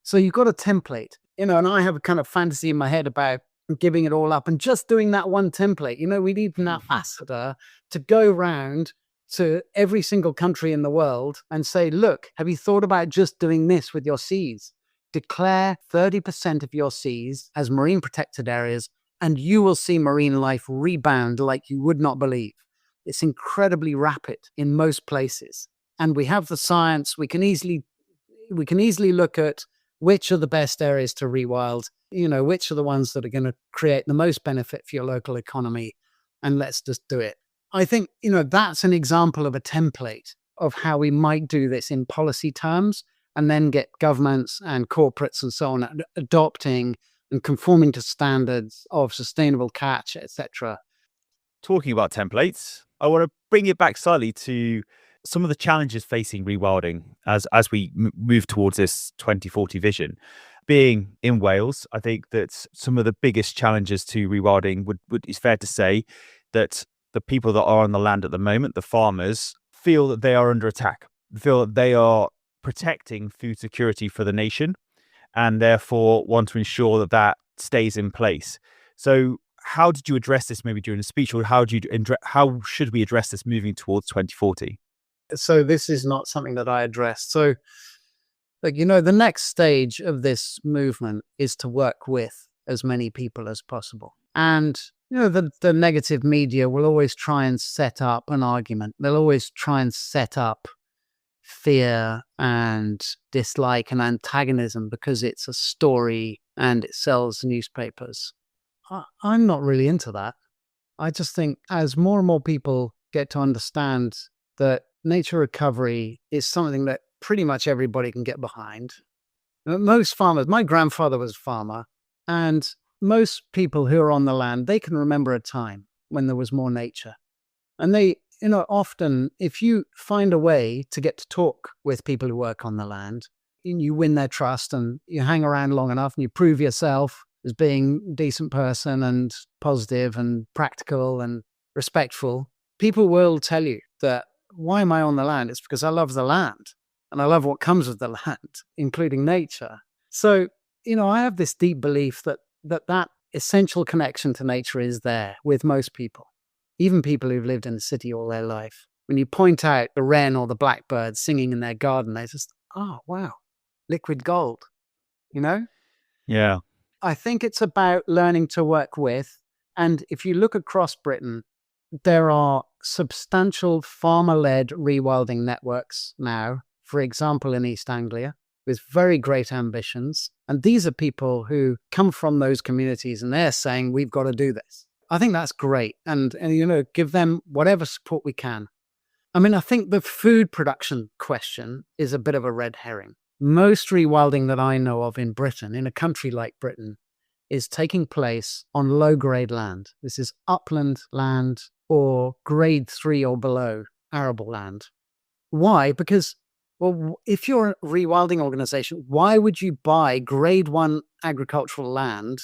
So you've got a template, and I have a kind of fantasy in my head about giving it all up and just doing that one template. We need an ambassador to go around to every single country in the world and say, look, have you thought about just doing this with your seas? Declare 30% of your seas as marine protected areas, and you will see marine life rebound like you would not believe. It's incredibly rapid in most places. And we have the science. We can easily look at which are the best areas to rewild, which are the ones that are going to create the most benefit for your local economy, and let's just do it. I think, that's an example of a template of how we might do this in policy terms, and then get governments and corporates and so on adopting and conforming to standards of sustainable catch, etc. Talking about templates, I want to bring it back slightly to some of the challenges facing rewilding as we move towards this 2040 vision. Being in Wales, I think that some of the biggest challenges to rewilding is fair to say that the people that are on the land at the moment, the farmers, feel that they are under attack, feel that they are protecting food security for the nation, and therefore want to ensure that that stays in place. So how did you address this maybe during the speech, or how should we address this moving towards 2040? So this is not something that I addressed. So, the next stage of this movement is to work with as many people as possible. And the negative media will always try and set up an argument. They'll always try and set up fear and dislike and antagonism because it's a story and it sells newspapers. I'm not really into that. I just think as more and more people get to understand that nature recovery is something that pretty much everybody can get behind. Most farmers, my grandfather was a farmer, and most people who are on the land, they can remember a time when there was more nature. And they, often if you find a way to get to talk with people who work on the land, you win their trust and you hang around long enough and you prove yourself as being a decent person and positive and practical and respectful, people will tell you that, why am I on the land? It's because I love the land and I love what comes with the land, including nature. So, I have this deep belief that essential connection to nature is there with most people, even people who've lived in the city all their life. When you point out the wren or the blackbird singing in their garden, they just, oh, wow, liquid gold, Yeah. I think it's about learning to work with. And if you look across Britain, there are substantial farmer-led rewilding networks now, for example, in East Anglia, with very great ambitions. And these are people who come from those communities and they're saying, we've got to do this. I think that's great. And give them whatever support we can. I mean, I think the food production question is a bit of a red herring. Most rewilding that I know of in Britain, in a country like Britain, is taking place on low-grade land. This is upland land or grade 3 or below arable land. Why? Because, if you're a rewilding organization, why would you buy grade 1 agricultural land,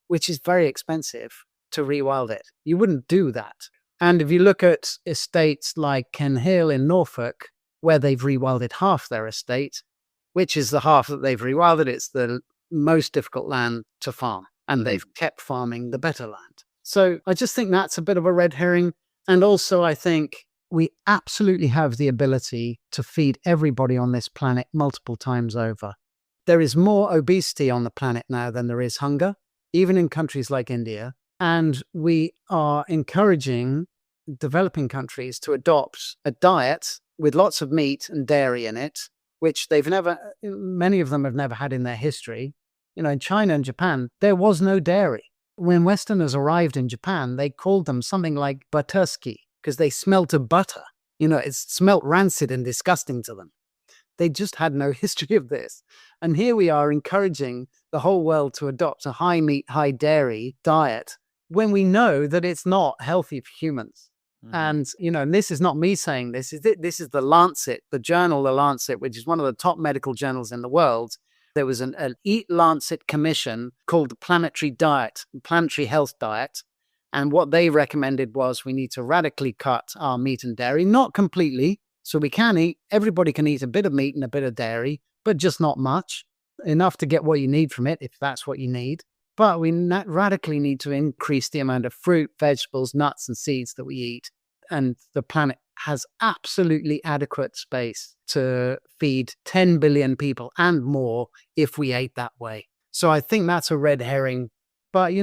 which is very expensive, to rewild it? You wouldn't do that. And if you look at estates like Ken Hill in Norfolk, where they've rewilded half their estate, which is the half that they've rewilded, it's the most difficult land to farm, and they've kept farming the better land. So I just think that's a bit of a red herring. And also, I think we absolutely have the ability to feed everybody on this planet multiple times over. There is more obesity on the planet now than there is hunger, even in countries like India. And we are encouraging developing countries to adopt a diet with lots of meat and dairy in it, which many of them have never had in their history. In China and Japan, there was no dairy. When Westerners arrived in Japan, they called them something like butterski because they smelt of butter. It smelt rancid and disgusting to them. They just had no history of this. And here we are encouraging the whole world to adopt a high meat, high dairy diet when we know that it's not healthy for humans. And, and this is not me saying this. This is the Lancet, the journal, the Lancet, which is one of the top medical journals in the world. There was an Eat Lancet commission called the Planetary Health Diet. And what they recommended was we need to radically cut our meat and dairy, not completely. So everybody can eat a bit of meat and a bit of dairy, but just not much, enough to get what you need from it, if that's what you need. But we radically need to increase the amount of fruit, vegetables, nuts, and seeds that we eat. And the planet has absolutely adequate space to feed 10 billion people and more if we ate that way. So I think that's a red herring. But,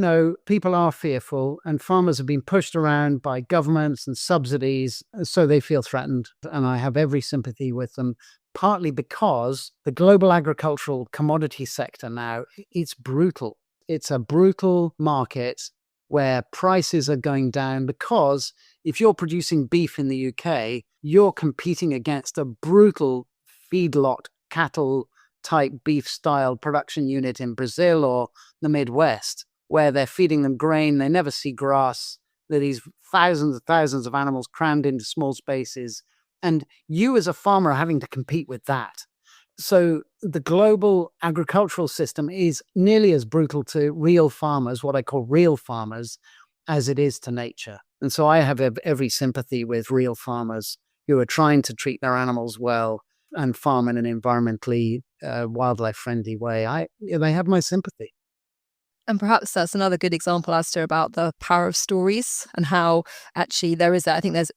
people are fearful, and farmers have been pushed around by governments and subsidies, so they feel threatened. And I have every sympathy with them, partly because the global agricultural commodity sector now, it's brutal. It's a brutal market where prices are going down because if you're producing beef in the UK, you're competing against a brutal feedlot cattle type beef style production unit in Brazil or the Midwest, where they're feeding them grain. They never see grass. There are these thousands of animals crammed into small spaces. And you as a farmer are having to compete with that. So the global agricultural system is nearly as brutal to real farmers, what I call real farmers, as it is to nature. And so I have every sympathy with real farmers who are trying to treat their animals well and farm in an environmentally wildlife-friendly way. They have my sympathy. And perhaps that's another good example, Alister, about the power of stories and how actually there is I think there's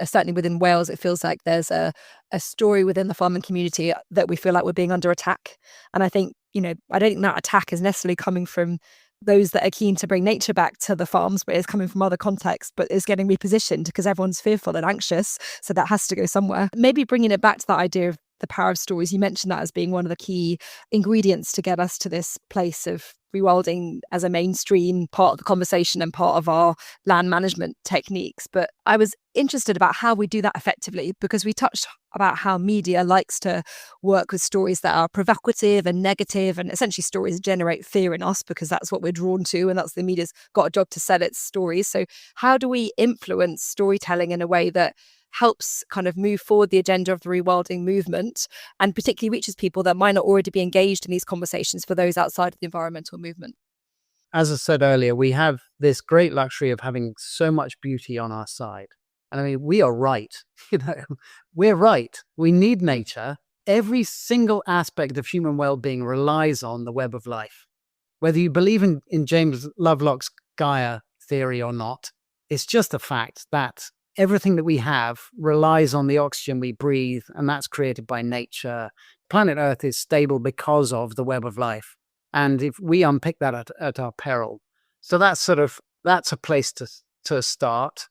certainly within Wales, it feels like there's a story within the farming community that we feel like we're being under attack. And I think, I don't think that attack is necessarily coming from those that are keen to bring nature back to the farms, but it's coming from other contexts, but is getting repositioned because everyone's fearful and anxious. So that has to go somewhere. Maybe bringing it back to that idea of the power of stories, you mentioned that as being one of the key ingredients to get us to this place of rewilding as a mainstream part of the conversation and part of our land management techniques. But I was interested about how we do that effectively, because we touched about how media likes to work with stories that are provocative and negative, and essentially stories generate fear in us because that's what we're drawn to, and that's the media's got a job to sell its stories. So how do we influence storytelling in a way that helps kind of move forward the agenda of the rewilding movement, and particularly reaches people that might not already be engaged in these conversations for those outside of the environmental movement? As I said earlier, we have this great luxury of having so much beauty on our side. And I mean, we are right. We're right. We need nature. Every single aspect of human well-being relies on the web of life. Whether you believe in James Lovelock's Gaia theory or not, it's just a fact that everything that we have relies on the oxygen we breathe, and that's created by nature. Planet Earth is stable because of the web of life. And if we unpick that at our peril. So that's a place to start.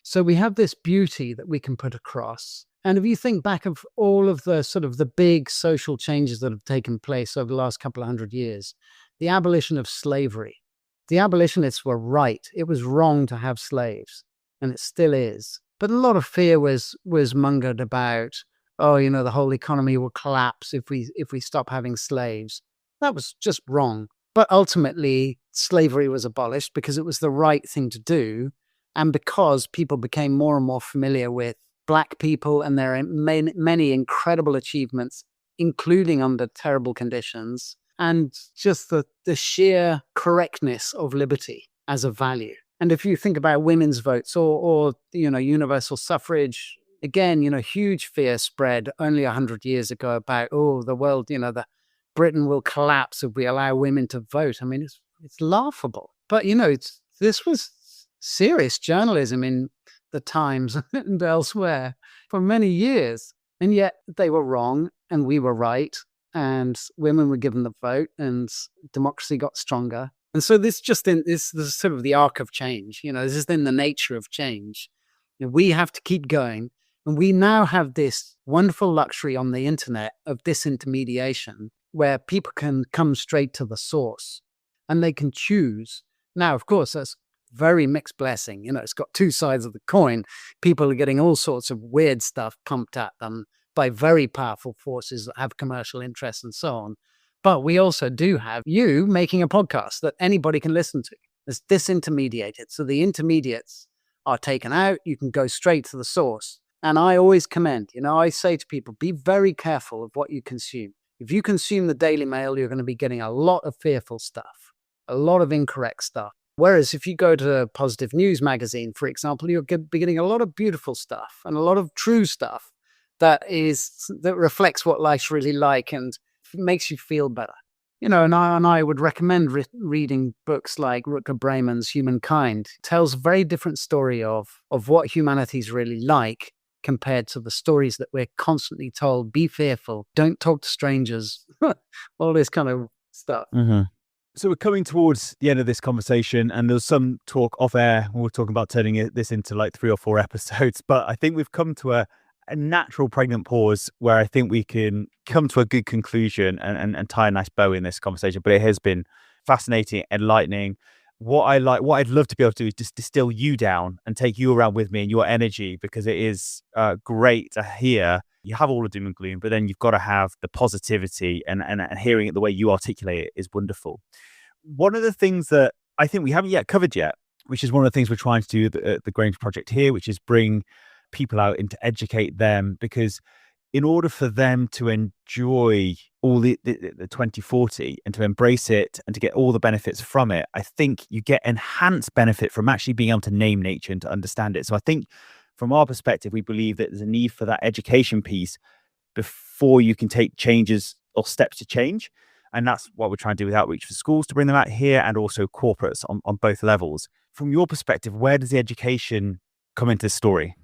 So we have this beauty that we can put across. And if you think back of all of the sort of the big social changes that have taken place over the last couple of hundred years, the abolition of slavery, the abolitionists were right. It was wrong to have slaves. And it still is. But a lot of fear was mungered about, the whole economy will collapse if we stop having slaves. That was just wrong. But ultimately, slavery was abolished because it was the right thing to do, and because people became more and more familiar with Black people and their many incredible achievements, including under terrible conditions, and just the sheer correctness of liberty as a value. And if you think about women's votes or universal suffrage, again, huge fear spread only 100 years ago about, the world, the Britain will collapse if we allow women to vote. I mean, it's laughable. But, this was serious journalism in the Times and elsewhere for many years. And yet they were wrong and we were right. And women were given the vote and democracy got stronger. And so this is sort of the arc of change. This is in the nature of change. We have to keep going. And we now have this wonderful luxury on the internet of disintermediation where people can come straight to the source and they can choose. Now, of course, that's very mixed blessing. It's got two sides of the coin. People are getting all sorts of weird stuff pumped at them by very powerful forces that have commercial interests and so on. But we also do have you making a podcast that anybody can listen to. It's disintermediated. So the intermediates are taken out. You can go straight to the source. And I always commend, I say to people, be very careful of what you consume. If you consume the Daily Mail, you're going to be getting a lot of fearful stuff, a lot of incorrect stuff. Whereas if you go to Positive News magazine, for example, you're be getting a lot of beautiful stuff and a lot of true stuff that reflects what life's really like and makes you feel better. And I would recommend reading books like Rutger Bremen's Humankind. It tells a very different story of what humanity's really like compared to the stories that we're constantly told, be fearful, don't talk to strangers, all this kind of stuff. Mm-hmm. So we're coming towards the end of this conversation, and there's some talk off air. We're talking about turning this into like 3 or 4 episodes, but I think we've come to a natural pregnant pause where I think we can come to a good conclusion and tie a nice bow in this conversation. But it has been fascinating, enlightening. What I'd love to be able to do is just distill you down and take you around with me and your energy, because it is great to hear. You have all the doom and gloom, but then you've got to have the positivity, and hearing it the way you articulate it is wonderful. One of the things that I think we haven't yet covered yet, which is one of the things we're trying to do at the Grange Project here, which is bring people out and to educate them, because in order for them to enjoy all the 2040 and to embrace it and to get all the benefits from it, I think you get enhanced benefit from actually being able to name nature and to understand it. So I think from our perspective, we believe that there's a need for that education piece before you can take changes or steps to change. And that's what we're trying to do with outreach for schools, to bring them out here, and also corporates on both levels. From your perspective, where does the education come into the story?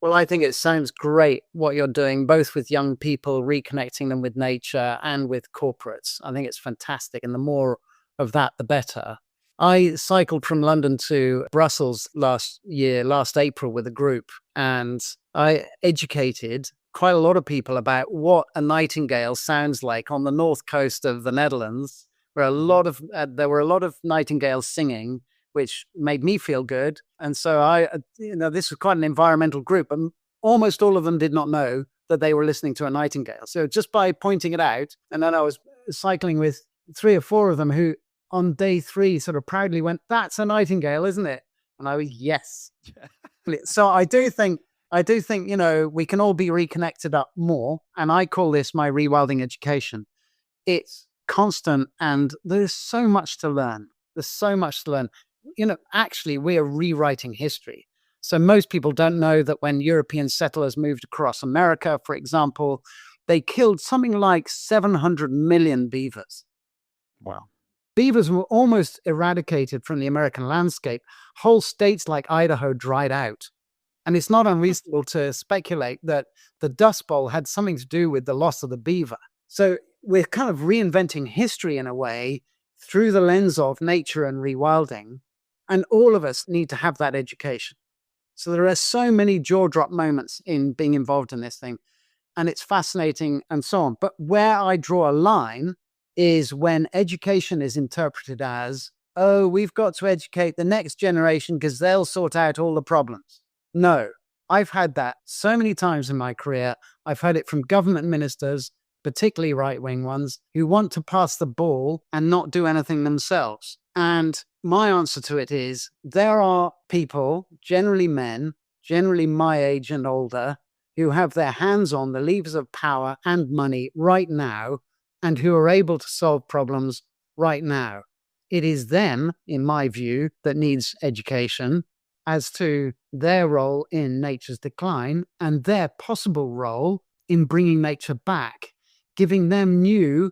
Well, I think it sounds great what you're doing, both with young people, reconnecting them with nature, and with corporates. I think it's fantastic. And the more of that, the better. I cycled from London to Brussels last April with a group, and I educated quite a lot of people about what a nightingale sounds like on the north coast of the Netherlands, where there were a lot of nightingales singing, which made me feel good. And so this was quite an environmental group, and almost all of them did not know that they were listening to a nightingale. So just by pointing it out, and then I was cycling with 3 or 4 of them who on day 3 sort of proudly went, "That's a nightingale, isn't it?" And I was, yes. So I do think, we can all be reconnected up more. And I call this my rewilding education. It's constant, and there's so much to learn. Actually, we are rewriting history. So most people don't know that when European settlers moved across America, for example, they killed something like 700 million beavers. Wow. Beavers were almost eradicated from the American landscape. Whole states like Idaho dried out. And it's not unreasonable to speculate that the Dust Bowl had something to do with the loss of the beaver. So we're kind of reinventing history in a way through the lens of nature and rewilding. And all of us need to have that education. So there are so many jaw-drop moments in being involved in this thing. And it's fascinating and so on. But where I draw a line is when education is interpreted as, oh, we've got to educate the next generation because they'll sort out all the problems. No, I've had that so many times in my career. I've heard it from government ministers, particularly right-wing ones, who want to pass the ball and not do anything themselves. And my answer to it is, there are people, generally men, generally my age and older, who have their hands on the levers of power and money right now, and who are able to solve problems right now. It is them, in my view, that needs education as to their role in nature's decline and their possible role in bringing nature back, giving them new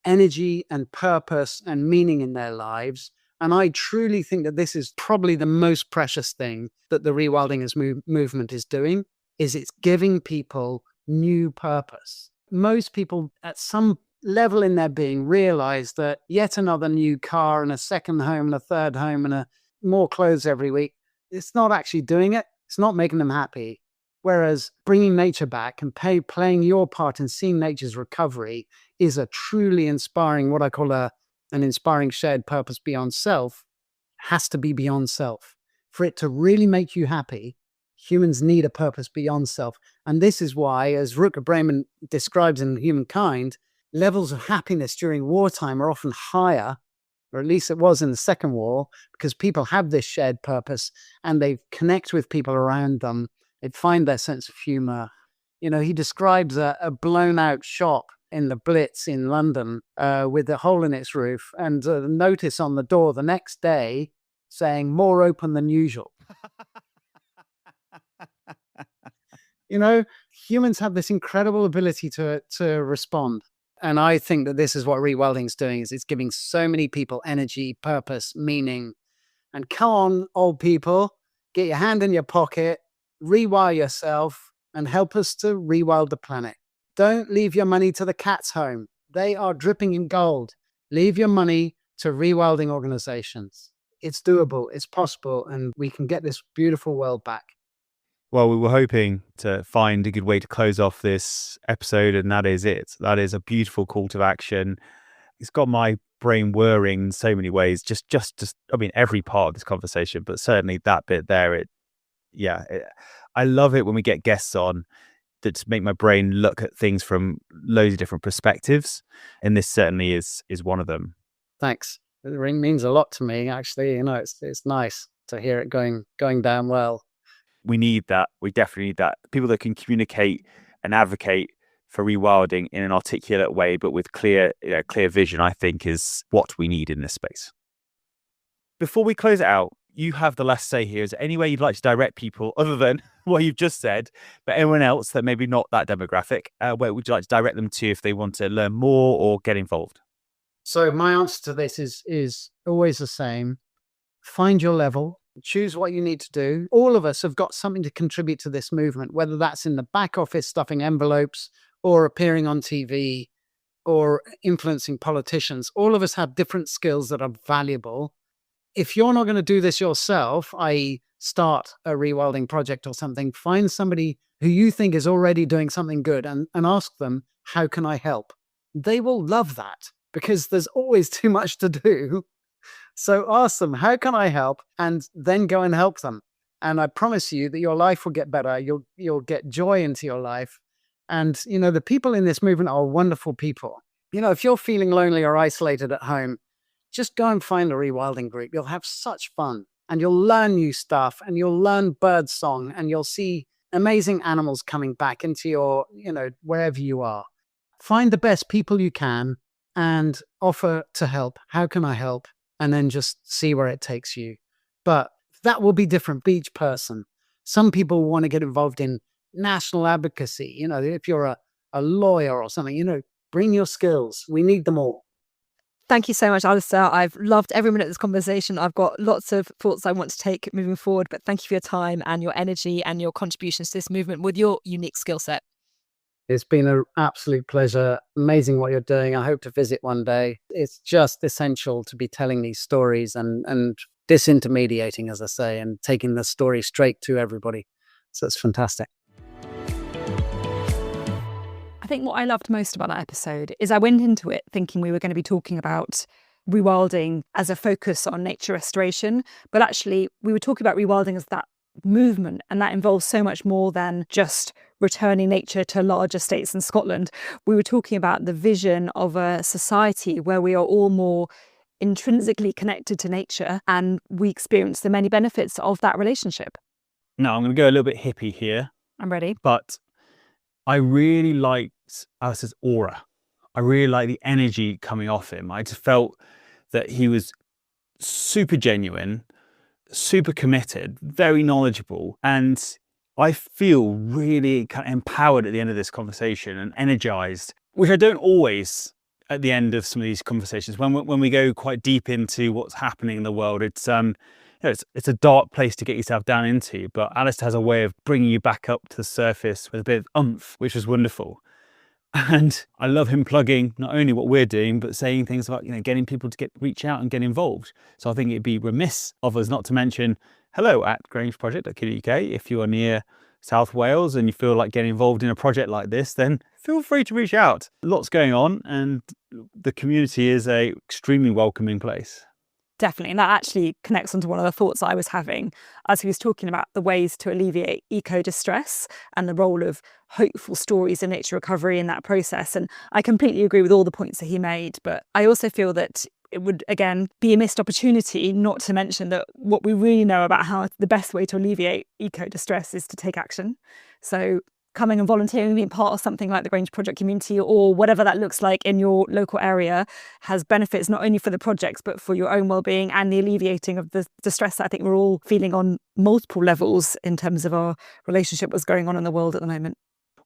energy and purpose and meaning in their lives. And I truly think that this is probably the most precious thing that the rewilding movement is doing, is it's giving people new purpose. Most people at some level in their being realize that yet another new car and a second home and a third home and more clothes every week, it's not actually doing it. It's not making them happy. Whereas bringing nature back and playing your part in seeing nature's recovery is a truly inspiring, what I call an inspiring shared purpose beyond self, has to be beyond self. For it to really make you happy, humans need a purpose beyond self. And this is why, as Rutger Bregman describes in Humankind, levels of happiness during wartime are often higher, or at least it was in the Second War, because people have this shared purpose and they connect with people around them. They find their sense of humor. You know, he describes a blown out shop in the Blitz in London with a hole in its roof and a notice on the door the next day saying more open than usual. You know, humans have this incredible ability to respond. And I think that this is what rewilding is doing, is it's giving so many people energy, purpose, meaning. And come on, old people, get your hand in your pocket, rewire yourself, and help us to rewild the planet. Don't leave your money to the cat's home. They are dripping in gold. Leave your money to rewilding organizations. It's doable, it's possible, and we can get this beautiful world back. Well, we were hoping to find a good way to close off this episode, and that is it. That is a beautiful call to action. It's got my brain whirring in so many ways. Just I mean, every part of this conversation, but certainly that bit there. I love it when we get guests on that make my brain look at things from loads of different perspectives, and this certainly is one of them. Thanks. It means a lot to me, actually. You know, it's nice to hear it going down well. We need that. We definitely need that. People that can communicate and advocate for rewilding in an articulate way, but with clear vision, I think is what we need in this space. Before we close it out, you have the last say here. Is there any way you'd like to direct people other than what you've just said, but anyone else that maybe not that demographic, where would you like to direct them to if they want to learn more or get involved? So my answer to this is always the same. Find your level. Choose what you need to do. All of us have got something to contribute to this movement, whether that's in the back office stuffing envelopes or appearing on TV or influencing politicians. All of us have different skills that are valuable. If you're not going to do this yourself, i.e. start a rewilding project or something, find somebody who you think is already doing something good and ask them, how can I help? They will love that because there's always too much to do. So ask them, how can I help? And then go and help them. And I promise you that your life will get better. You'll get joy into your life. And, you know, the people in this movement are wonderful people. You know, if you're feeling lonely or isolated at home, just go and find a rewilding group. You'll have such fun and you'll learn new stuff and you'll learn bird song and you'll see amazing animals coming back into your, you know, wherever you are. Find the best people you can and offer to help. How can I help? And then just see where it takes you. But that will be different for each person. Some people want to get involved in national advocacy. You know, if you're a lawyer or something, you know, bring your skills. We need them all. Thank you so much, Alister. I've loved every minute of this conversation. I've got lots of thoughts I want to take moving forward, but thank you for your time and your energy and your contributions to this movement with your unique skill set. It's been an absolute pleasure. Amazing what you're doing. I hope to visit one day. It's just essential to be telling these stories and disintermediating, as I say, and taking the story straight to everybody. So it's fantastic. I think what I loved most about that episode is I went into it thinking we were going to be talking about rewilding as a focus on nature restoration, but actually we were talking about rewilding as that movement, and that involves so much more than just returning nature to large estates in Scotland. We were talking about the vision of a society where we are all more intrinsically connected to nature and we experience the many benefits of that relationship. Now, I'm going to go a little bit hippie here. I'm ready. But I really liked Alister's aura. I really liked the energy coming off him. I just felt that he was super genuine, super committed, very knowledgeable, and I feel really kind of empowered at the end of this conversation and energized, which I don't always at the end of some of these conversations. When we go quite deep into what's happening in the world, it's it's a dark place to get yourself down into, but Alister has a way of bringing you back up to the surface with a bit of oomph, which was wonderful. And I love him plugging not only what we're doing, but saying things about, getting people to reach out and get involved. So I think it'd be remiss of us not to mention hello at Grange Project.co.uk. If you are near South Wales and you feel like getting involved in a project like this, then feel free to reach out. Lots going on, and the community is a extremely welcoming place. Definitely. And that actually connects onto one of the thoughts I was having as he was talking about the ways to alleviate eco-distress and the role of hopeful stories in nature recovery in that process. And I completely agree with all the points that he made. But I also feel that it would, again, be a missed opportunity not to mention that what we really know about how the best way to alleviate eco-distress is to take action. So coming and volunteering, being part of something like the Grange Project community or whatever that looks like in your local area has benefits not only for the projects but for your own well-being and the alleviating of the distress that I think we're all feeling on multiple levels in terms of our relationship with what's going on in the world at the moment.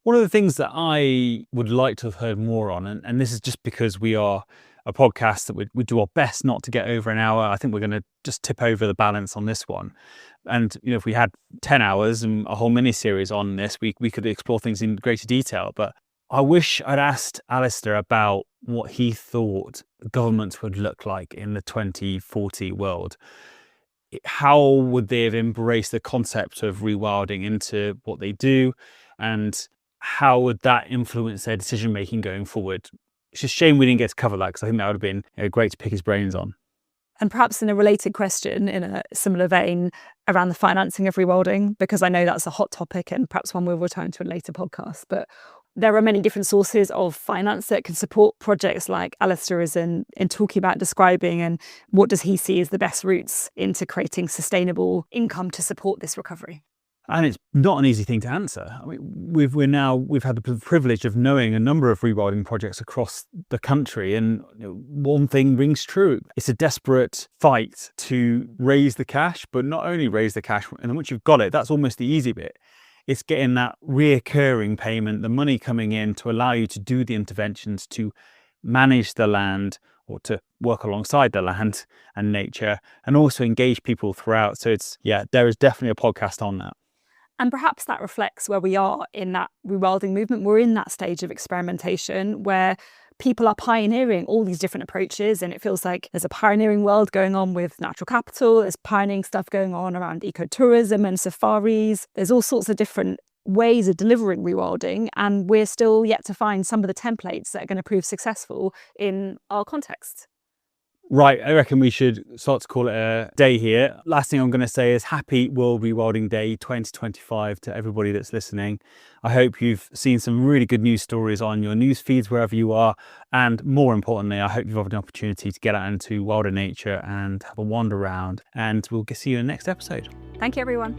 One of the things that I would like to have heard more on, and this is just because we are a podcast that we do our best not to get over an hour. I think we're going to just tip over the balance on this one. And if we had 10 hours and a whole mini series on this, we could explore things in greater detail. But I wish I'd asked Alister about what he thought governments would look like in the 2040 world. How would they have embraced the concept of rewilding into what they do? And how would that influence their decision making going forward? It's a shame we didn't get to cover that, because I think that would have been great to pick his brains on. And perhaps in a related question, in a similar vein, around the financing of rewilding, because I know that's a hot topic and perhaps one we'll return to in later podcasts. But there are many different sources of finance that can support projects like Alister is in talking about, describing, and what does he see as the best routes into creating sustainable income to support this recovery. And it's not an easy thing to answer. I mean, we've had the privilege of knowing a number of rewilding projects across the country, and one thing rings true. It's a desperate fight to raise the cash, but not only raise the cash, and once you've got it, that's almost the easy bit. It's getting that reoccurring payment, the money coming in to allow you to do the interventions, to manage the land, or to work alongside the land and nature, and also engage people throughout. So there is definitely a podcast on that. And perhaps that reflects where we are in that rewilding movement. We're in that stage of experimentation where people are pioneering all these different approaches, and it feels like there's a pioneering world going on with natural capital. There's pioneering stuff going on around ecotourism and safaris. There's all sorts of different ways of delivering rewilding, and we're still yet to find some of the templates that are going to prove successful in our context. Right, I reckon we should start to call it a day here. Last thing I'm going to say is happy World Rewilding Day 2025 to everybody that's listening. I hope you've seen some really good news stories on your news feeds wherever you are. And more importantly, I hope you've had an opportunity to get out into wilder nature and have a wander around. And we'll see you in the next episode. Thank you, everyone.